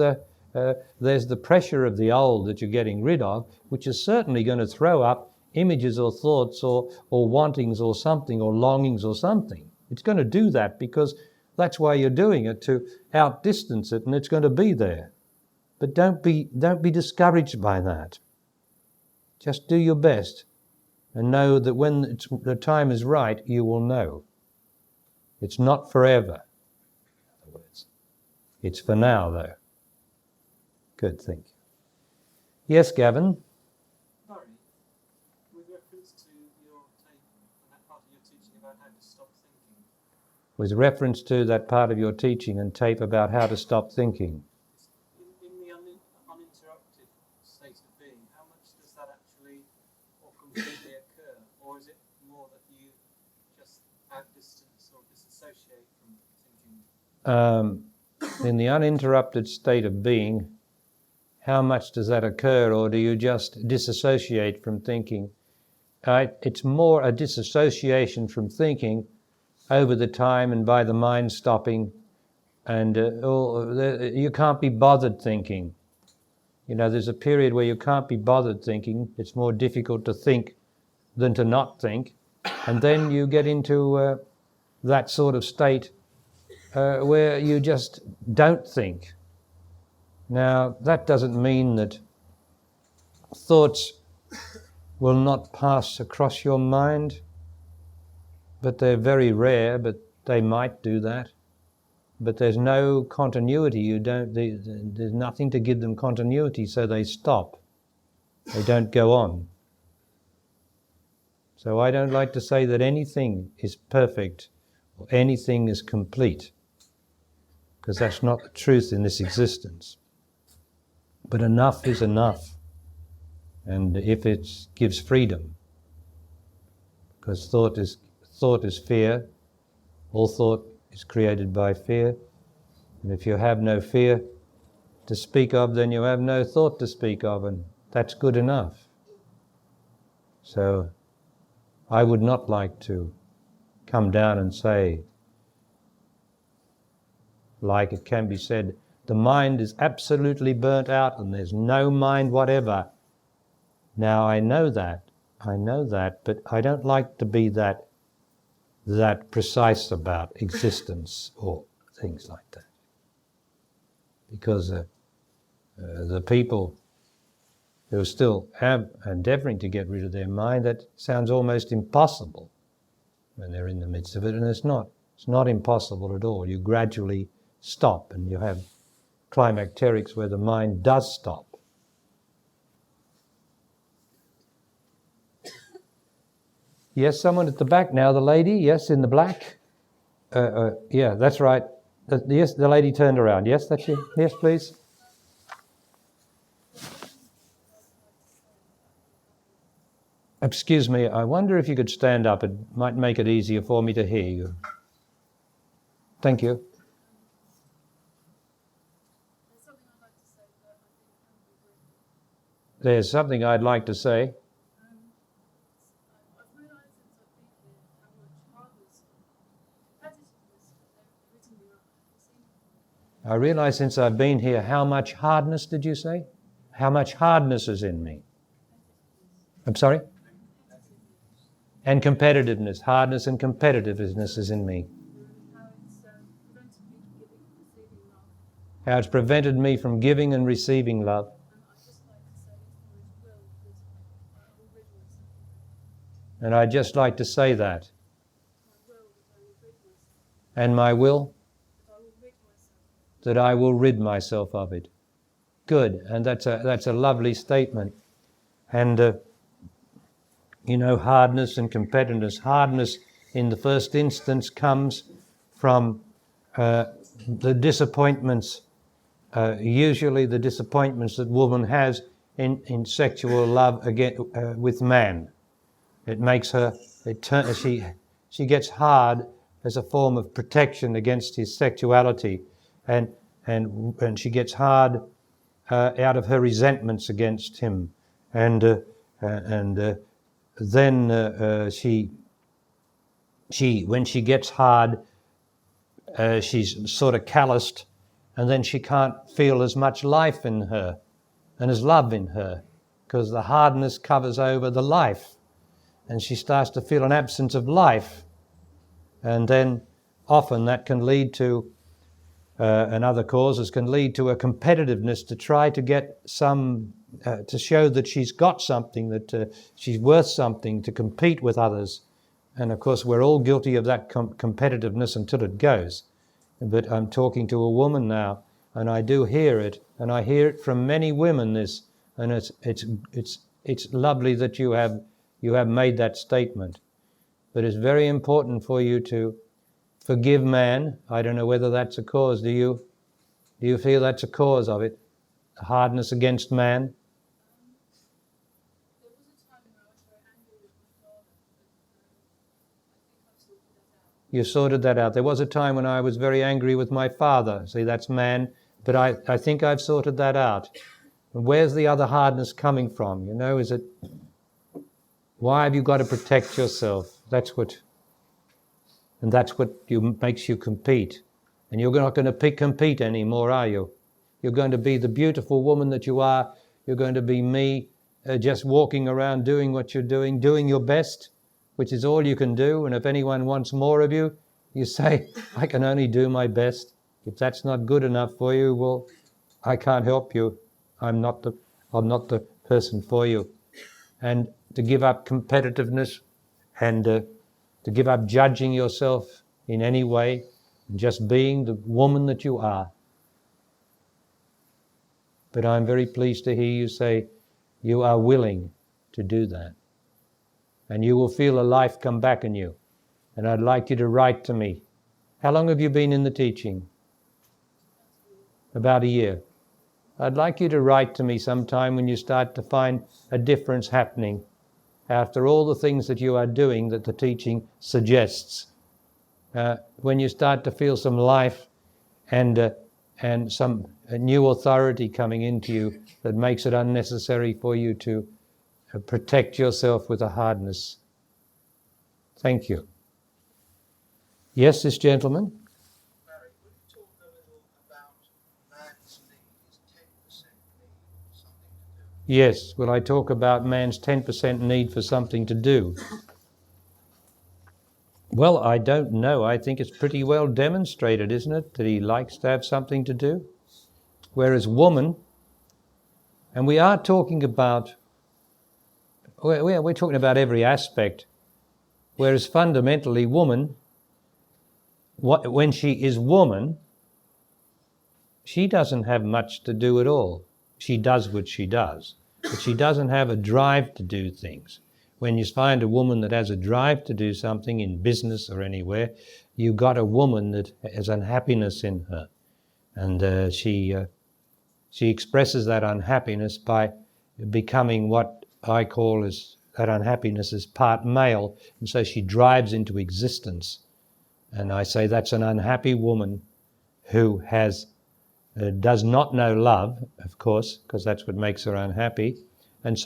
there's the pressure of the old that you're getting rid of, which is certainly going to throw up images or thoughts or wantings or something, or longings or something. It's going to do that because that's why you're doing it, to outdistance it, and it's going to be there. But don't be discouraged by that. Just do your best and know that when the time is right, you will know. It's not forever. In other words, it's for now, though. Good, thank you. Yes, Gavin? Sorry, with reference to your take and that part of your teaching about how to stop thinking. With reference to that part of your teaching and tape about how to stop thinking. In the uninterrupted state of being, how much does that actually or completely occur? Or is it more that you just outdistance or disassociate from thinking? In the uninterrupted state of being, how much does that occur, or do you just disassociate from thinking? It's more a disassociation from thinking over the time and by the mind stopping, and you can't be bothered thinking. You know, there's a period where you can't be bothered thinking. It's more difficult to think than to not think, and then you get into that sort of state where you just don't think. Now, that doesn't mean that thoughts will not pass across your mind, but they're very rare, but they might do that. But there's no continuity. There's nothing to give them continuity, so they stop. They don't go on. So I don't like to say that anything is perfect or anything is complete, because that's not the truth in this existence. But enough is enough. And if it gives freedom, because thought is fear, all thought is created by fear. And if you have no fear to speak of, then you have no thought to speak of, and that's good enough. So I would not like to come down and say, like it can be said, the mind is absolutely burnt out and there's no mind whatever. Now I know that, but I don't like to be that precise about existence or things like that. Because the people who are still endeavouring to get rid of their mind, that sounds almost impossible when they're in the midst of it, and it's not. It's not impossible at all. You gradually stop, and you have climacterics where the mind does stop. Yes, someone at the back now, the lady, yes, in the black. Yeah, that's right. Yes, the lady turned around. Yes, that's you. Yes, please. Excuse me, I wonder if you could stand up. It might make it easier for me to hear you. Thank you. There's something I'd like to say. I realise since I've been here, how much hardness did you say? How much hardness is in me? I'm sorry? And competitiveness. Hardness and competitiveness is in me. How it's prevented me from giving and receiving love. And I'd just like to say that. And my will? That I will rid myself of it. Good, and that's a lovely statement. And hardness and competitiveness. Hardness, in the first instance, comes from the disappointments. Usually, the disappointments that woman has in sexual love with man. It makes her. She gets hard as a form of protection against his sexuality, and she gets hard out of her resentments against him, and then she when she gets hard, she's sort of calloused, and then she can't feel as much life in her and as love in her, because the hardness covers over the life, and she starts to feel an absence of life, and then often that can lead to and other causes can lead to a competitiveness to try to get some, to show that she's got something, that she's worth something, to compete with others. And of course we're all guilty of that competitiveness until it goes. But I'm talking to a woman now, and I do hear it, and I hear it from many women, and it's lovely that you have made that statement. But it's very important for you to forgive man. I don't know whether that's a cause. Do you feel that's a cause of it? The hardness against man? There was a time when I was very angry with my father, but I think I've sorted that out. You sorted that out. There was a time when I was very angry with my father. See, that's man. But I think I've sorted that out. And where's the other hardness coming from? Is it, why have you got to protect yourself? That's what makes you compete. And you're not going to compete anymore, are you? You're going to be the beautiful woman that you are. You're going to be me, just walking around doing what you're doing your best, which is all you can do. And if anyone wants more of you, you say, I can only do my best. If that's not good enough for you, well, I can't help you. I'm not the person for you. And to give up competitiveness and to give up judging yourself in any way, and just being the woman that you are. But I'm very pleased to hear you say you are willing to do that. And you will feel a life come back in you. And I'd like you to write to me. How long have you been in the teaching? About a year. I'd like you to write to me sometime when you start to find a difference happening after all the things that you are doing that the teaching suggests. When you start to feel some life and some new authority coming into you that makes it unnecessary for you to protect yourself with a hardness. Thank you. Yes, this gentleman? Barry, will you talk a little about man's need? Is 10% need something to do with Yes, will I talk about man's 10% need for something to do? Well, I don't know. I think it's pretty well demonstrated, isn't it, that he likes to have something to do? Whereas woman, and we are talking about, we're talking about every aspect, whereas fundamentally woman, when she is woman, she doesn't have much to do at all. She does what she does, but she doesn't have a drive to do things. When you find a woman that has a drive to do something in business or anywhere, you've got a woman that has unhappiness in her. And she expresses that unhappiness by becoming what I call as that unhappiness is part male, and so she drives into existence. And I say that's an unhappy woman who does not know love, of course, because that's what makes her unhappy. And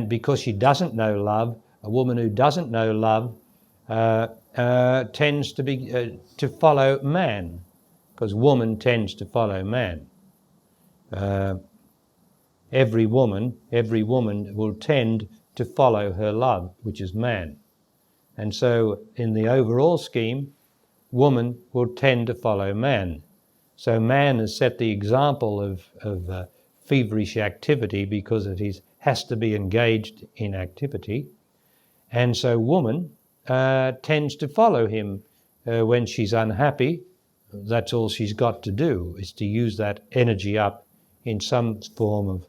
because she doesn't know love, a woman who doesn't know love tends to follow man, because woman tends to follow man. Every woman will tend to follow her love, which is man. And so in the overall scheme, woman will tend to follow man. So man has set the example of feverish activity because he has to be engaged in activity. And so woman tends to follow him when she's unhappy. That's all she's got to do, is to use that energy up in some form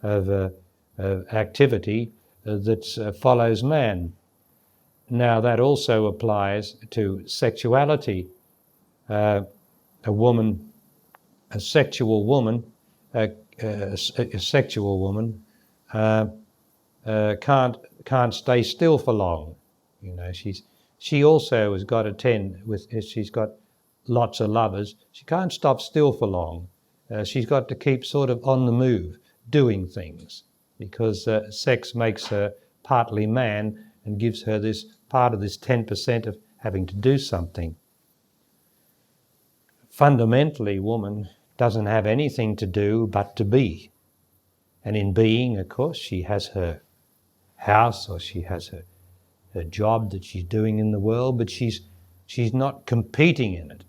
of activity that follows man. Now that also applies to sexuality. A sexual woman can't stay still for long. You know, she also has got to tend with. She's got lots of lovers. She can't stop still for long. She's got to keep sort of on the move, doing things, because sex makes her partly man and gives her this part of this 10% of having to do something. Fundamentally, woman doesn't have anything to do but to be. And in being, of course, she has her house or she has her job that she's doing in the world, but she's not competing in it.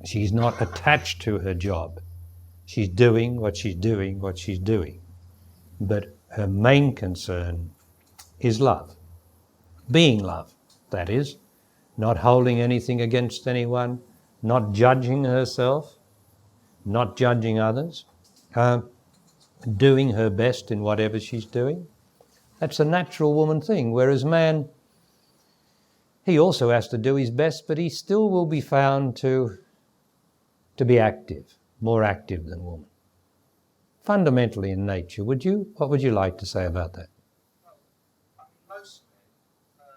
She's not attached to her job. She's doing what she's doing. But her main concern is love. Being love, that is. Not holding anything against anyone, not judging herself, not judging others, doing her best in whatever she's doing. That's a natural woman thing, whereas man, he also has to do his best, but he still will be found to be active, more active than woman. Fundamentally in nature, what would you like to say about that? Most men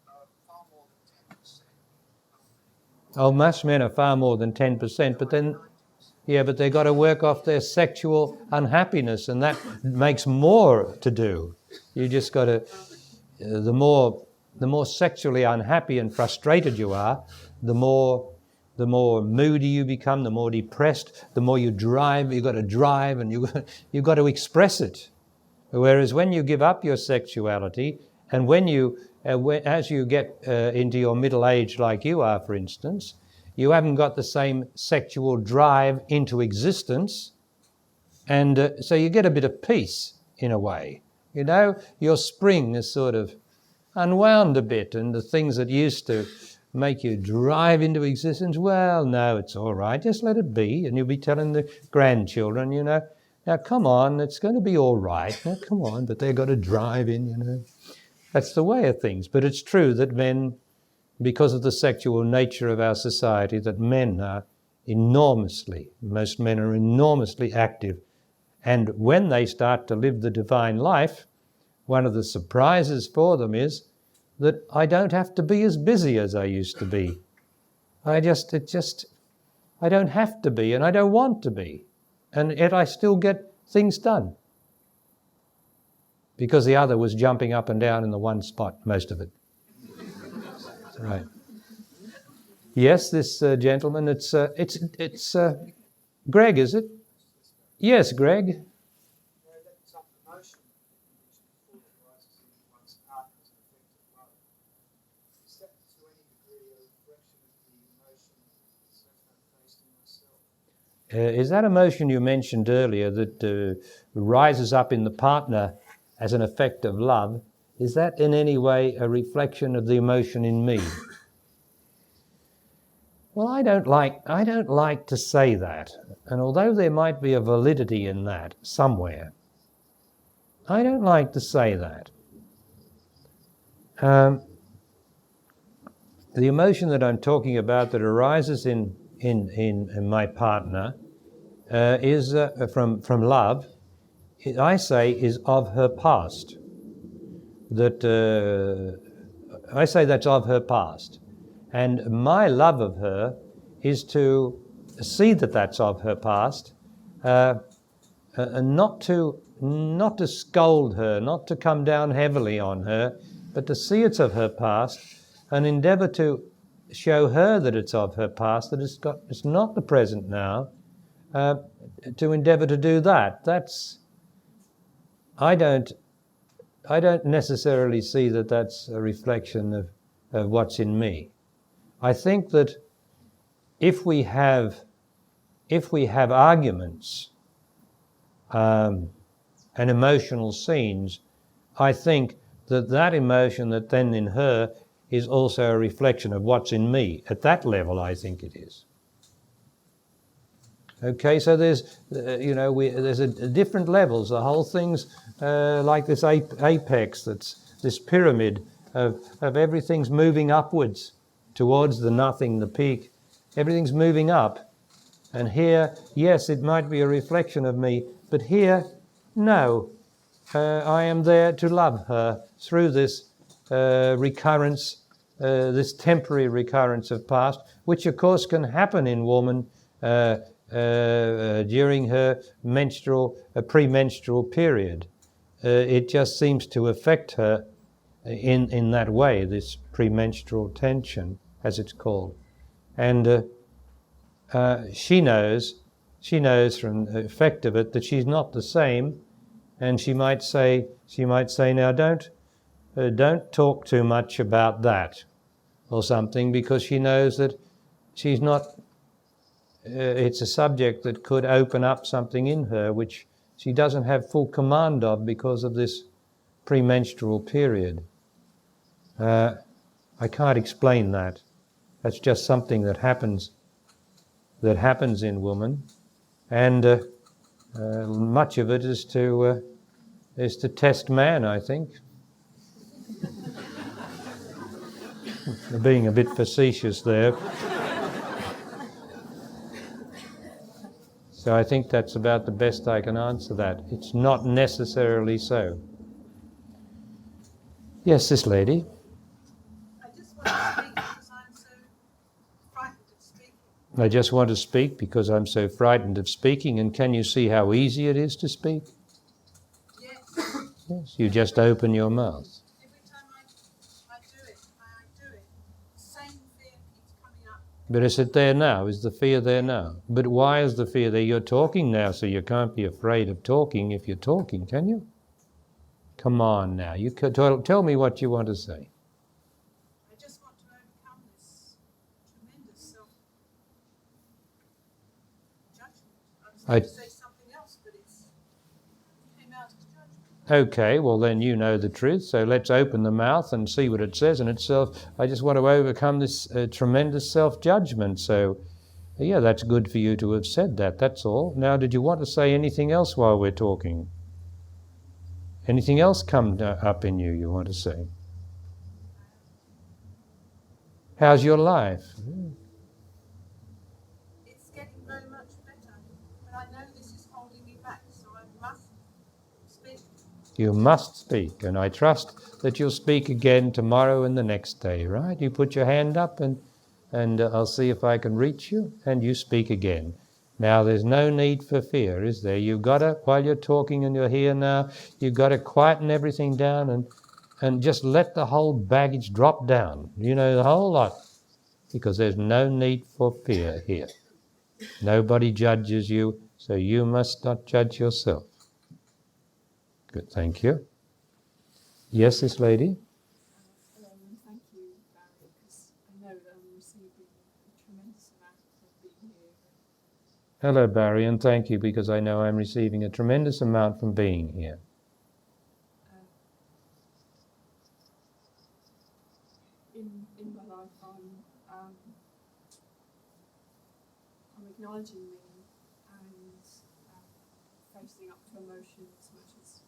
are far more than 10%. Oh, most men are far more than 10%, but then, but they've got to work off their sexual unhappiness, and that makes more to do. You just got to, the more sexually unhappy and frustrated you are, the more moody you become, the more depressed, the more you drive. You've got to drive, and you've got to express it. Whereas when you give up your sexuality, and as you get into your middle age like you are, for instance, you haven't got the same sexual drive into existence, and so you get a bit of peace in a way. You know, your spring is sort of unwound a bit, and the things that used to make you drive into existence, well, no, it's all right, just let it be. And you'll be telling the grandchildren, you know, now come on, it's going to be all right. Now come on, but they've got to drive in, you know. That's the way of things. But it's true that men, because of the sexual nature of our society, that most men are enormously active. And when they start to live the divine life, one of the surprises for them is that I don't have to be as busy as I used to be. I don't have to be, and I don't want to be. And yet I still get things done. Because the other was jumping up and down in the one spot, most of it. Right. Yes, this gentleman, it's Greg, is it? Yes, Greg. is that emotion you mentioned earlier that rises up in the partner as an effect of love, is that in any way a reflection of the emotion in me? Well, I don't like to say that, and although there might be a validity in that somewhere, I don't like to say that. The emotion that I'm talking about that arises in my partner is from love. I say is of her past. I say that's of her past, and my love of her is to see that that's of her past, and not to scold her, not to come down heavily on her, but to see it's of her past and endeavour to show her that it's of her past, that it's not the present now, to endeavour to do that. That's, I don't necessarily see that that's a reflection of what's in me. I think that if we have arguments and emotional scenes, I think that emotion that then in her is also a reflection of what's in me. At that level, I think it is. Okay, so there's, there's different levels. The whole thing's like this apex, that's this pyramid of everything's moving upwards towards the nothing, the peak. Everything's moving up. And here, yes, it might be a reflection of me, but here, no. I am there to love her through this recurrence, this temporary recurrence of past, which of course can happen in woman during her premenstrual period. It just seems to affect her in that way, this premenstrual tension, as it's called. And she knows from the effect of it that she's not the same, and she might say, now don't talk too much about that, or something, because she knows that she's not. It's a subject that could open up something in her which she doesn't have full command of because of this premenstrual period. I can't explain that. That's just something that happens in woman, and much of it is to test man, I think. Being a bit facetious there. So I think that's about the best I can answer that. It's not necessarily so. Yes, this lady. I just want to speak because I'm so frightened of speaking. I just want to speak because I'm so frightened of speaking. And can you see how easy it is to speak? Yes. Yes, you just open your mouth. Every time I do it, the same fear keeps coming up. But is it there now? Is the fear there now? But why is the fear there? You're talking now, so you can't be afraid of talking if you're talking, can you? Come on now. You could tell me what you want to say. I just want to overcome this tremendous self-judgment. I was going to say something else, but it came out as judgment. Okay, well then you know the truth, so let's open the mouth and see what it says in itself. I just want to overcome this tremendous self-judgment. So, yeah, that's good for you to have said that, that's all. Now, did you want to say anything else while we're talking? Anything else come up in you want to say? How's your life? It's getting very much better, but I know this is holding me back, so I must speak. You must speak, and I trust that you'll speak again tomorrow and the next day, right? You put your hand up and I'll see if I can reach you, and you speak again. Now, there's no need for fear, is there? You've got to, while you're talking and you're here now, you've got to quieten everything down and just let the whole baggage drop down, the whole lot, because there's no need for fear here. Nobody judges you, so you must not judge yourself. Good, thank you. Yes, this lady? Thank you, Barry, because I know that I'm receiving a tremendous amount of being here. Hello, Barry, and thank you, because I know I'm receiving a tremendous amount from being here. In my life, I'm acknowledging me and facing up to emotion as much as.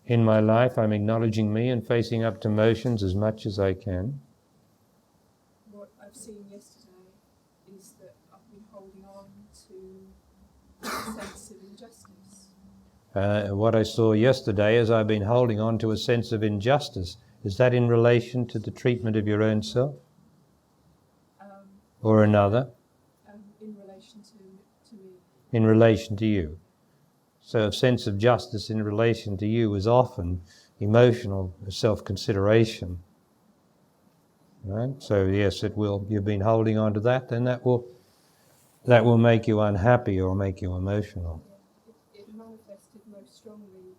In my life, I'm acknowledging me and facing up to emotions as much as I can. What I've seen yesterday is that I've been holding on to a sense of injustice. What I saw yesterday is I've been holding on to a sense of injustice. Is that in relation to the treatment of your own self? Or another? In relation to me. In relation to you. So a sense of justice in relation to you is often emotional self-consideration. Right? So yes, it will. You've been holding on to that, then that will make you unhappy or make you emotional. It manifested most strongly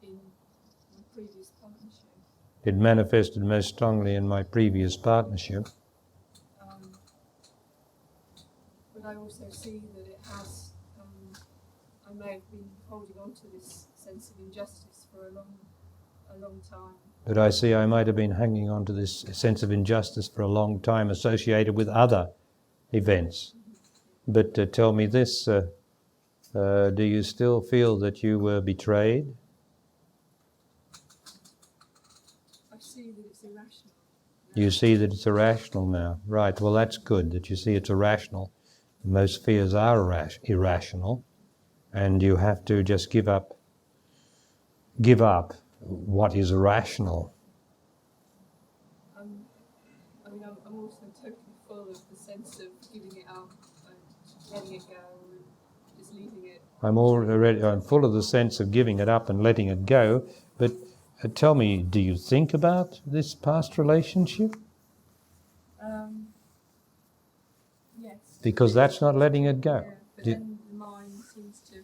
in my previous partnership. It manifested most strongly in my previous partnership. But I also see that it has, I may have been holding on to this sense of injustice for a long time. But I see I might have been hanging on to this sense of injustice for a long time associated with other events. But tell me this, do you still feel that you were betrayed? I see that it's irrational. You see that it's irrational now. Right, well that's good that you see it's irrational. Most fears are irrational, and you have to just give up what is irrational. I'm also totally full of the sense of giving it up and letting it go and just leaving it. I'm full of the sense of giving it up and letting it go, but tell me, do you think about this past relationship? Yes. Because that's not letting it go. Yeah, but then the mind seems to.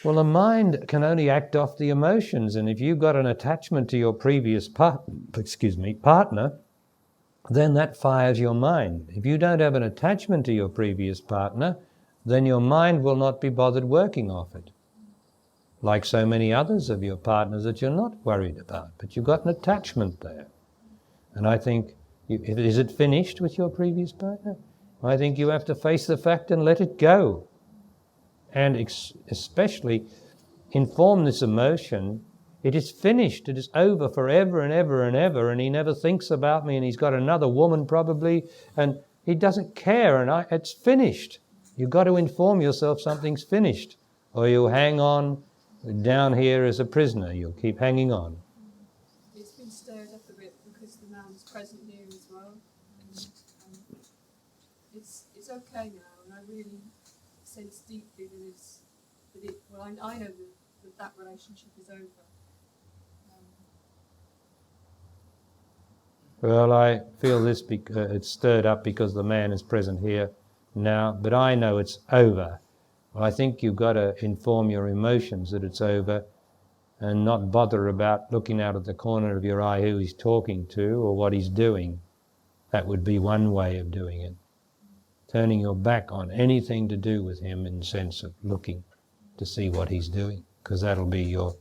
Well, the mind can only act off the emotions, and if you've got an attachment to your previous partner, then that fires your mind. If you don't have an attachment to your previous partner, then your mind will not be bothered working off it. Like so many others of your partners that you're not worried about, but you've got an attachment there. And I think, is it finished with your previous partner? I think you have to face the fact and let it go. And especially inform this emotion, it is finished, it is over forever and ever and ever, and he never thinks about me, and he's got another woman probably, and he doesn't care, and it's finished. You've got to inform yourself something's finished, or you'll hang on down here as a prisoner. You'll keep hanging on. It's been stirred up a bit because the man's present here as well. It's okay now, and I really sense deeply I know that relationship is over. Well, I feel this it's stirred up because the man is present here now, but I know it's over. Well, I think you've got to inform your emotions that it's over and not bother about looking out of the corner of your eye who he's talking to or what he's doing. That would be one way of doing it. Turning your back on anything to do with him in the sense of looking to see what he's doing, because that'll be your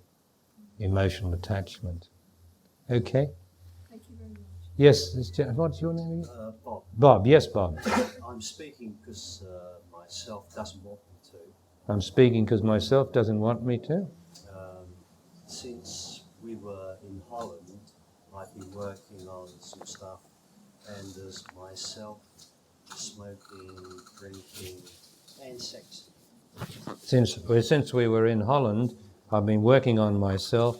emotional attachment. Okay? Thank you very much. Yes, what's your name? Bob. Bob, yes, Bob. I'm speaking because myself doesn't want me to. I'm speaking because myself doesn't want me to. Since we were in Holland, I've been working on some stuff, and there's myself smoking, drinking, and sex. Since we were in Holland, I've been working on myself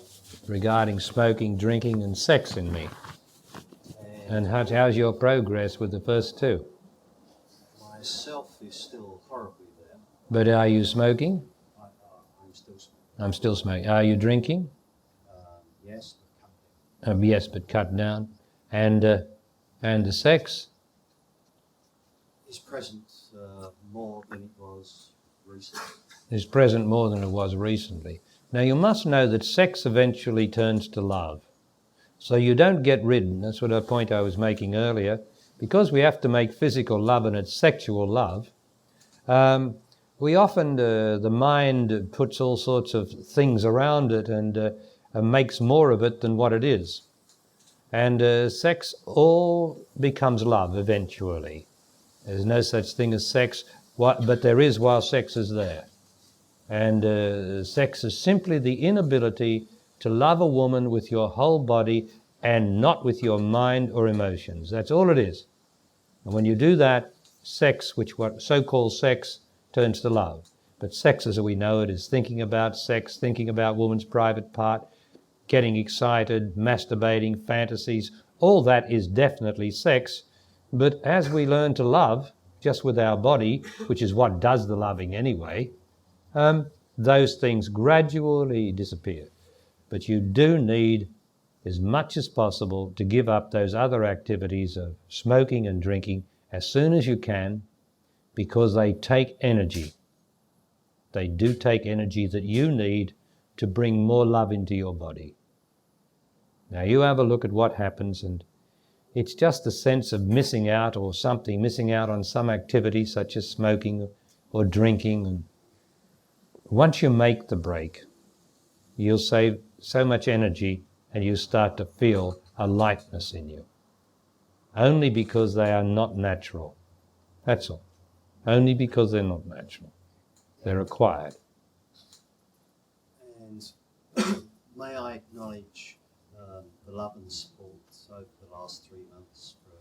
regarding smoking, drinking, and sex in me. And how's your progress with the first two? Myself is still horribly there. But are you smoking? I'm still smoking. I'm still smoking. Are you drinking? Yes, but cut down. Yes, but cut down. And the sex? Is present more than it was recently. Is present more than it was recently. Now you must know that sex eventually turns to love. So you don't get rid, that's what a point I was making earlier, because we have to make physical love and it's sexual love, we often, the mind puts all sorts of things around it and makes more of it than what it is. And sex all becomes love eventually. There's no such thing as sex, but there is while sex is there. And sex is simply the inability to love a woman with your whole body and not with your mind or emotions. That's all it is. And when you do that, sex, which what so-called sex, turns to love. But sex as we know it is thinking about sex, thinking about woman's private part, getting excited, masturbating, fantasies. All that is definitely sex. But as we learn to love, just with our body, which is what does the loving anyway, those things gradually disappear. But you do need, as much as possible, to give up those other activities of smoking and drinking as soon as you can, because they take energy. They do take energy that you need to bring more love into your body. Now you have a look at what happens, and it's just a sense of missing out or something, missing out on some activity such as smoking or drinking. And once you make the break, you'll save so much energy and you start to feel a lightness in you. Only because they are not natural. That's all. Only because they're not natural. They're acquired. And may I acknowledge the love and support over the last 3 months from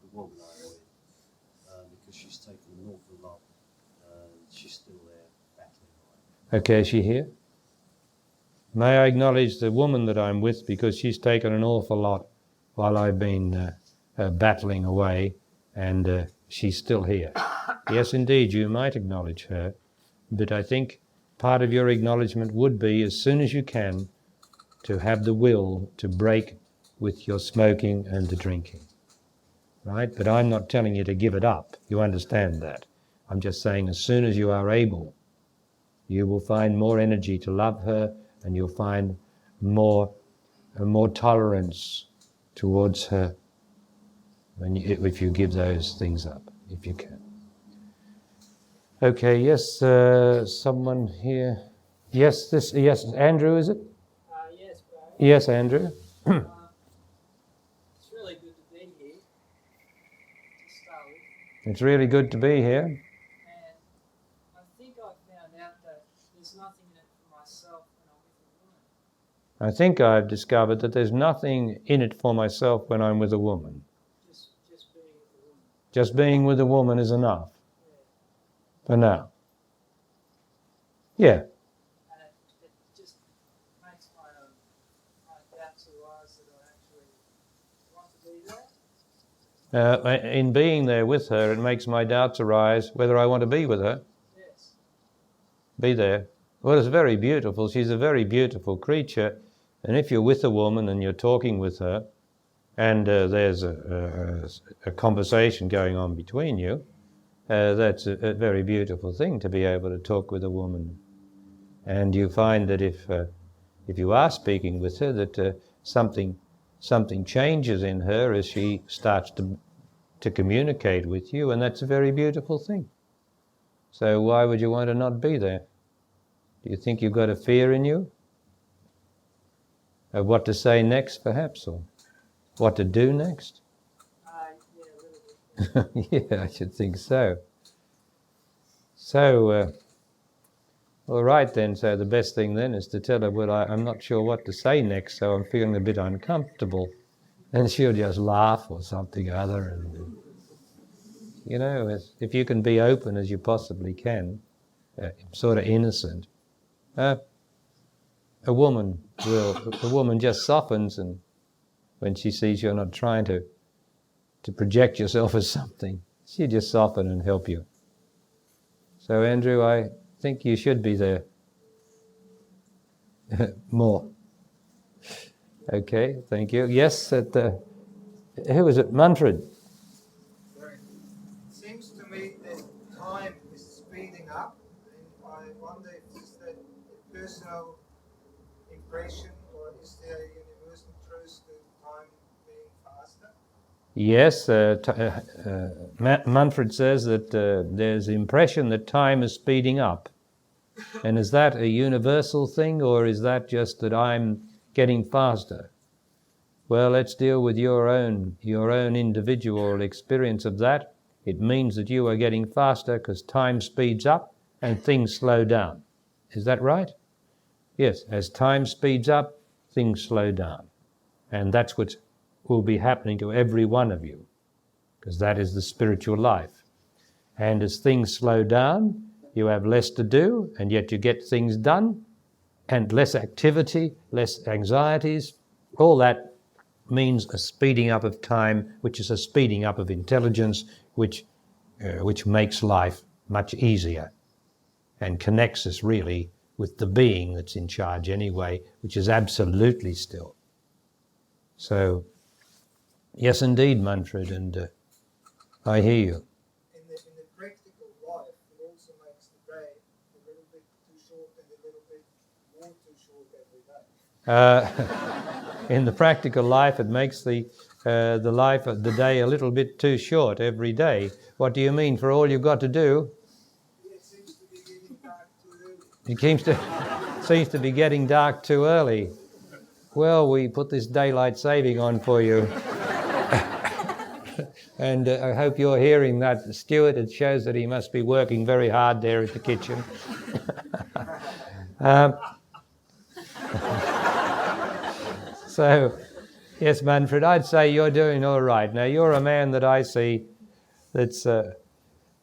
the woman I'm with, because she's taken an awful lot. She's still there battling away. Okay, is she here? May I acknowledge the woman that I'm with, because she's taken an awful lot while I've been battling away, and she's still here. Yes, indeed, you might acknowledge her, but I think part of your acknowledgement would be, as soon as you can, to have the will to break with your smoking and the drinking. Right? But I'm not telling you to give it up. You understand that. I'm just saying, as soon as you are able, you will find more energy to love her, and you'll find more tolerance towards her if you give those things up, if you can. Okay, yes, someone here. Yes, Andrew, is it? Yes, Barry. Yes, Andrew. It's really good to be here, to start with. It's really good to be here. And I think I found out that there's nothing in it for myself when I'm with a woman. I think I've discovered that there's nothing in it for myself when I'm with a woman. Just being with a woman. Just being with a woman is enough. Yeah. For now. Yeah. And it just makes my doubts arise that I actually want to be there. In being there with her, it makes my doubts arise whether I want to be with her. Yes. Be there. Well, it's very beautiful. She's a very beautiful creature. And if you're with a woman and you're talking with her, and there's a conversation going on between you, that's a very beautiful thing, to be able to talk with a woman. And you find that if you are speaking with her, that something changes in her as she starts to communicate with you, and that's a very beautiful thing. So why would you want to not be there? Do you think you've got a fear in you of what to say next, perhaps, or what to do next? Yeah, a little bit. Yeah, I should think so. So, all right then, so the best thing then is to tell her, well, I'm not sure what to say next, so I'm feeling a bit uncomfortable. And she'll just laugh or something or other. And, you know, if you can be open as you possibly can, sort of innocent, a woman just softens, and when she sees you're not trying to project yourself as something, she'll just soften and help you. So Andrew, I think you should be there more. Okay, thank you. Yes, who was it? Manfred. It seems to me that time is speeding up, and I wonder if it's a personal impression, or is there a universal truth to time being faster? Yes, Manfred says that there's the impression that time is speeding up. And is that a universal thing, or is that just that I'm getting faster? Well, let's deal with your own individual experience of that. It means that you are getting faster because time speeds up and things slow down. Is that right? Yes, as time speeds up, things slow down. And that's what will be happening to every one of you, because that is the spiritual life. And as things slow down, you have less to do, and yet you get things done, and less activity, less anxieties. All that means a speeding up of time, which is a speeding up of intelligence, which makes life much easier and connects us really with the being that's in charge anyway, which is absolutely still. So, yes, indeed, Manfred, and I hear you. In the practical life, it also makes the day a little bit too short and a little bit more too short every day. In the practical life, it makes the life of the day a little bit too short every day. What do you mean? For all you've got to do? It seems to be getting dark too early. It seems to be getting dark too early. Well, we put this daylight saving on for you. And I hope you're hearing that, Stuart. It shows that he must be working very hard there at the kitchen. So, yes, Manfred, I'd say you're doing all right. Now, you're a man that I see that's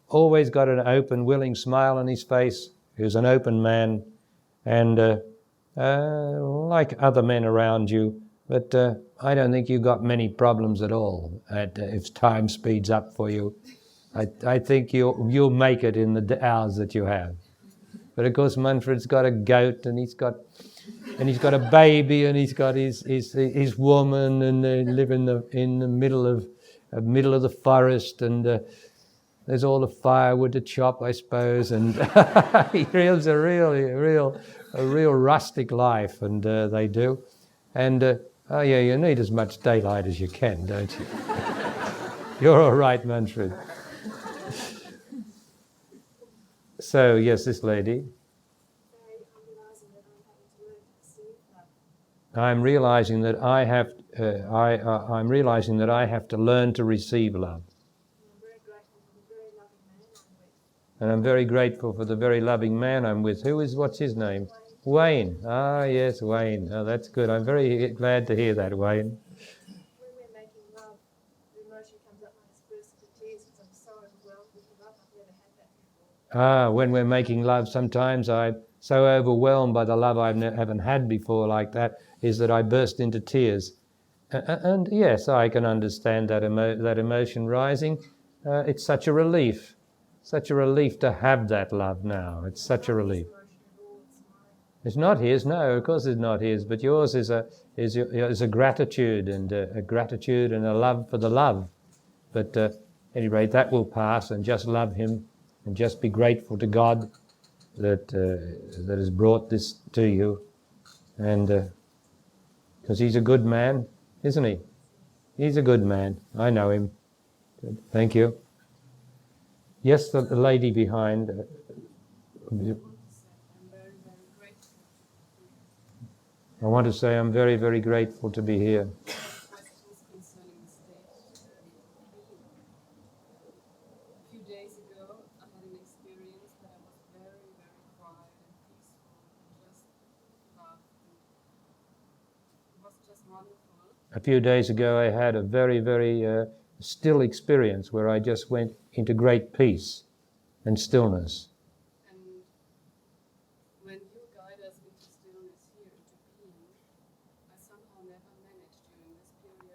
always got an open, willing smile on his face, who's an open man, and like other men around you, but I don't think you've got many problems at all if time speeds up for you. I think you'll make it in the hours that you have. But of course, Manfred's got a goat, and he's got a baby, and he's got his woman, and they live in the middle of the forest, and there's all the firewood to chop, I suppose, and he lives a real rustic life, and they do. And oh yeah, you need as much daylight as you can, don't you? You're all right, Manfred. So yes, this lady. I'm realizing that I have to learn to receive love. And I'm very grateful for the very loving man I'm with. What's his name? Wayne. Ah, yes, Wayne. Oh, that's good. I'm very glad to hear that, Wayne. When we're making love, the emotion comes up and I just burst into tears because I'm so overwhelmed with love. I've never had that before. Ah, when we're making love, sometimes I'm so overwhelmed by the love I haven't had before like that, is that I burst into tears. And yes, I can understand that emotion rising. It's such a relief. Such a relief to have that love now. It's such a relief. It's not his, no, of course it's not his, but yours is a gratitude and a love for the love. But at any rate, that will pass, and just love him and just be grateful to God that has brought this to you. And because he's a good man, isn't he? He's a good man. I know him. Good. Thank you. Yes, the lady behind. I want to say I'm very, very grateful to be here. A few days ago, I had an experience that I was very, very quiet and peaceful and just loved. It was just wonderful. A few days ago, I had a very, very still experience where I just went into great peace and stillness. And when you guide us into stillness here, into being, I somehow never managed during this period of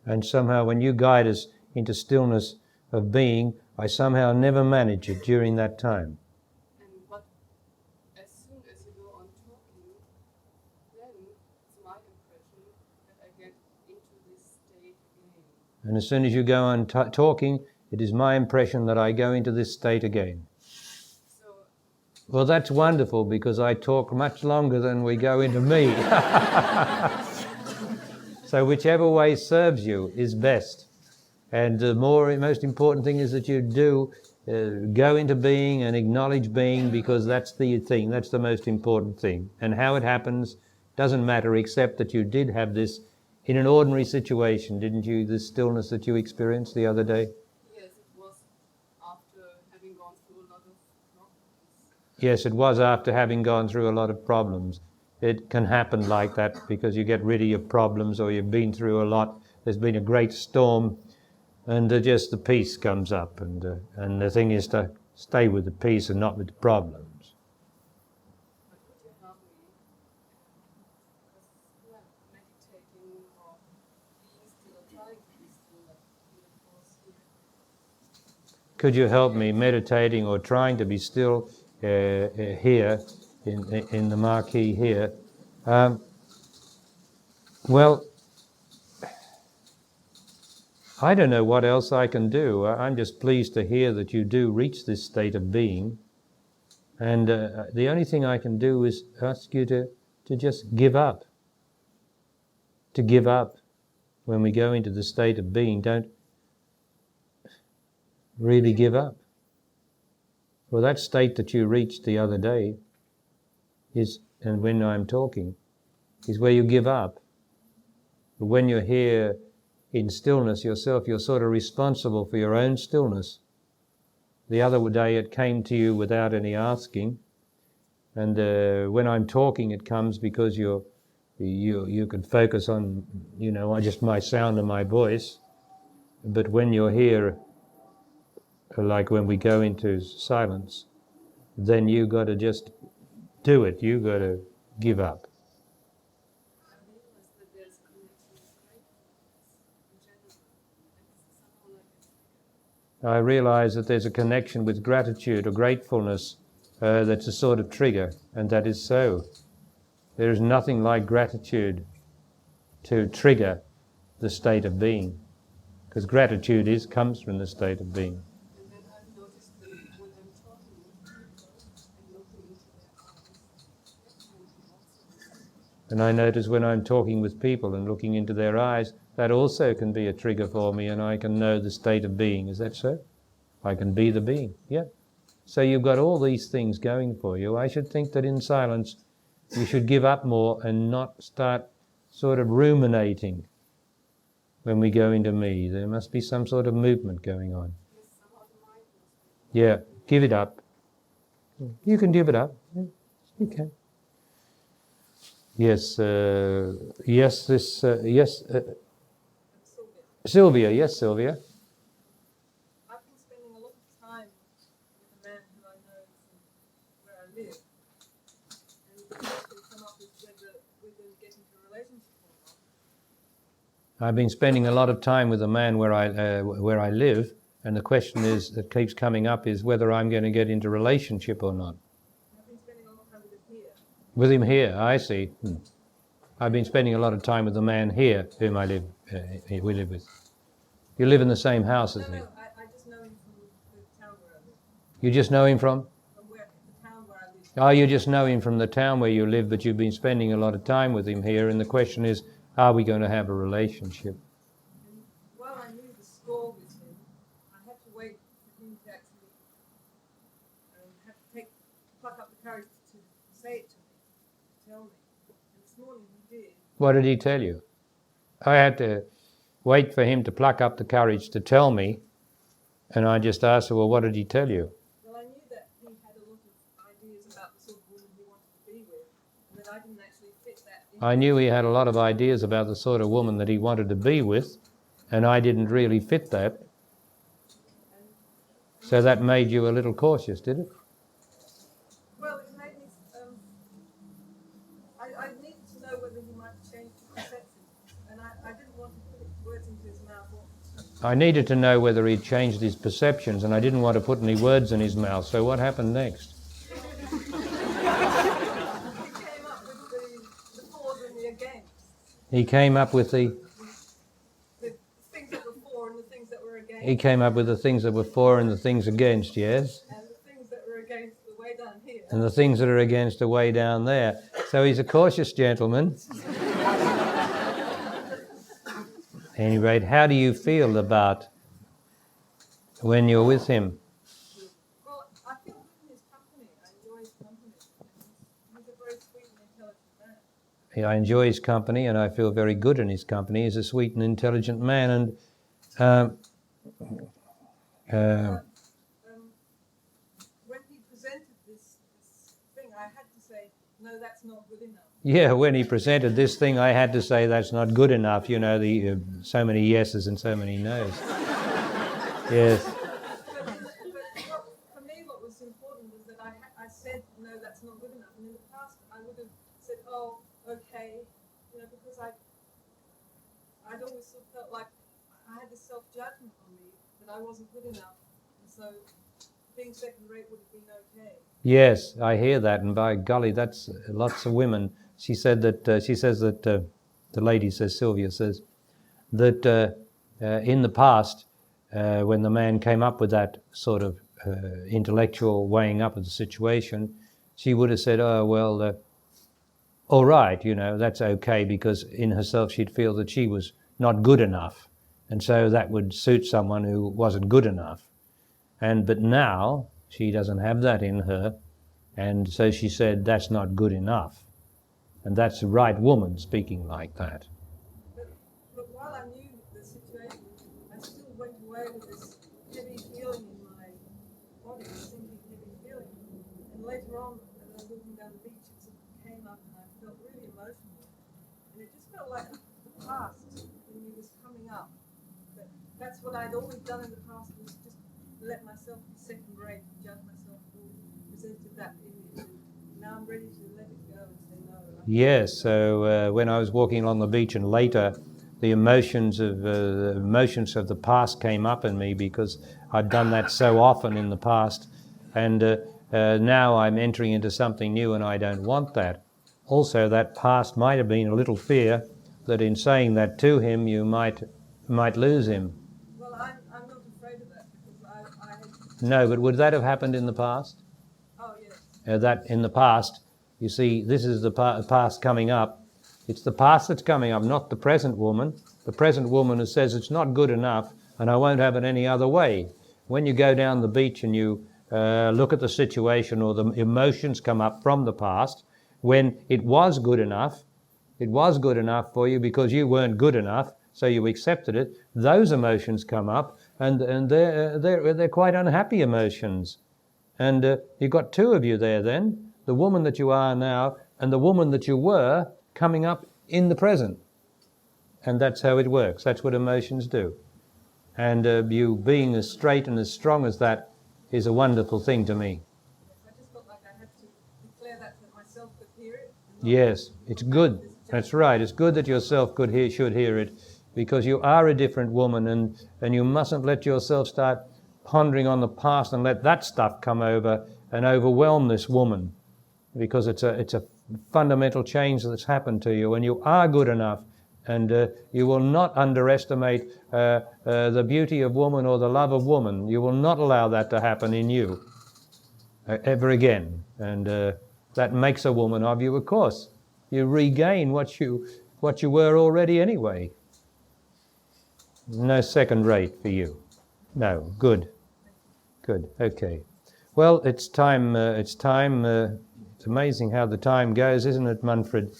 time. And somehow when you guide us into stillness of being, I somehow never manage it during that time. And as soon as you go on talking, then it's my impression that I get into this state again. And as soon as you go on talking, it is my impression that I go into this state again. Well, that's wonderful, because I talk much longer than we go into me. So whichever way serves you is best. And the most important thing is that you do go into being and acknowledge being, because that's the thing, that's the most important thing. And how it happens doesn't matter, except that you did have this in an ordinary situation, didn't you? This stillness that you experienced the other day? Yes, it was after having gone through a lot of problems. Yes, it was after having gone through a lot of problems. It can happen like that because you get rid of your problems, or you've been through a lot, there's been a great storm, and just the peace comes up, and the thing is to stay with the peace and not with the problems. But could you help me? Because meditating or being still, or trying to be still, in the course here. Could you help me meditating or trying to be still here in the marquee here? Well, I don't know what else I can do. I'm just pleased to hear that you do reach this state of being. And the only thing I can do is ask you to just give up. To give up. When we go into the state of being, don't really give up. Well, that state that you reached the other day is, and when I'm talking, is where you give up. But when you're here in stillness yourself, you're sort of responsible for your own stillness. The other day it came to you without any asking, and when I'm talking it comes because you can focus on, just my sound and my voice. But when you're here, like when we go into silence, then you got to just do it. You got to give up. I realize that there's a connection with gratitude or gratefulness that's a sort of trigger, and that is so. There is nothing like gratitude to trigger the state of being, because gratitude comes from the state of being. And then I've noticed that when I'm talking with people and looking into their eyes, And I notice when I'm talking with people and looking into their eyes, that also can be a trigger for me, and I can know the state of being. Is that so? I can be the being. Yeah. So you've got all these things going for you. I should think that in silence you should give up more and not start sort of ruminating when we go into me. There must be some sort of movement going on. Yeah, give it up. You can give it up. Yeah, you can. Yes, yes, yes. Sylvia, yes, Sylvia. I've been spending a lot of time with a man who I know from where I live, and the question come up is whether we're going to get into a relationship or not. I've been spending a lot of time with a man where I live, and the question that keeps coming up is whether I'm going to get into a relationship or not. I've been spending a lot of time with him here. With him here, I see. I've been spending a lot of time with the man here whom I live. We live with. You live in the same house as me. No, I just know him from the town where I live. You just know him from? The town where I live. Oh, you just know him from the town where you live, but you've been spending a lot of time with him here, and the question is, are we going to have a relationship? And while I knew the score with him, I had to wait for him to actually have to pluck up the courage to say it to me, to tell me. And this morning he did. What did he tell you? I had to wait for him to pluck up the courage to tell me, and I just asked her, well, what did he tell you? Well, I knew that he had a lot of ideas about the sort of woman he wanted to be with, and that I didn't actually fit that in. I knew he had a lot of ideas about the sort of woman that he wanted to be with, and I didn't really fit that. So that made you a little cautious, did it? Well, it made me. I needed to know whether he might change his perception, and I didn't want to put words into his mouth. I needed to know whether he'd changed his perceptions, and I didn't want to put any words in his mouth. So what happened next? He came up with the fors and the against. He came up with the things that were for and the things that were against. He came up with the things that were for and the things against, yes? And the things that were against the way down here. And the things that are against are way down there. So he's a cautious gentleman. At any rate, how do you feel about when you're with him? Well, I feel good in his company. I enjoy his company. He's a very sweet and intelligent man. I enjoy his company, and I feel very good in his company. He's a sweet and intelligent man, and When he presented this thing, I had to say, no, that's not good enough. yeah, when he presented this thing, I had to say that's not good enough. You know, the so many yeses and so many nos. Yes. But for me, what was important was that I said, no, that's not good enough. And in the past, I would have said, oh, okay, because I'd always sort of felt like I had this self-judgment on me that I wasn't good enough. And so being second rate would have been okay. Yes, I hear that, and by golly, that's lots of women. She said that. She says that the lady says, Sylvia says that in the past, when the man came up with that sort of intellectual weighing up of the situation, she would have said, "Oh well, all right, that's okay," because in herself she'd feel that she was not good enough, and so that would suit someone who wasn't good enough. But now she doesn't have that in her, and so she said that's not good enough, and that's the right woman speaking like that. But while I knew the situation, I still went away with this heavy feeling in my body, this sinking heavy feeling. And later on, as I was walking down the beach, it sort of came up and I felt really emotional. And it just felt like the past in me was coming up. That's what I'd always done in the past, was just let myself be second rate, judge myself, presented that image. And now I'm ready to let it go and say no. Yes, so when I was walking along the beach and later the emotions of the past came up in me because I'd done that so often in the past, and now I'm entering into something new and I don't want that. Also, that past might have been a little fear that in saying that to him you might lose him. Well, I'm not afraid of that because I had... No, but would that have happened in the past? Oh, yes. That in the past, you see, this is the past coming up. It's the past that's coming up, not the present woman. The present woman who says it's not good enough and I won't have it any other way. When you go down the beach and you look at the situation, or the emotions come up from the past, when it was good enough for you because you weren't good enough, so you accepted it, those emotions come up, and they're quite unhappy emotions. And you've got two of you there then, the woman that you are now and the woman that you were, coming up in the present. And that's how it works. That's what emotions do. And you being as straight and as strong as that is a wonderful thing to me. I just felt like I had to declare that myself could hear it. Yes, it's good. That's right. It's good that yourself should hear it, because you are a different woman, and you mustn't let yourself start pondering on the past and let that stuff come over and overwhelm this woman, because it's a fundamental change that's happened to you, and you are good enough, and you will not underestimate the beauty of woman or the love of woman. You will not allow that to happen in you ever again, and that makes a woman of you, of course. You regain what you were already anyway. No second rate for you. No, good. Good, okay. Well, it's time. It's amazing how the time goes, isn't it, Manfred?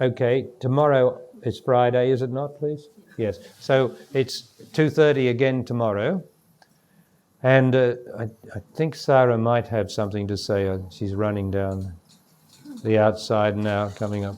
Okay, tomorrow is Friday, is it not, please? Yes. So it's 2:30 again tomorrow. And I think Sarah might have something to say. She's running down the outside now, coming up.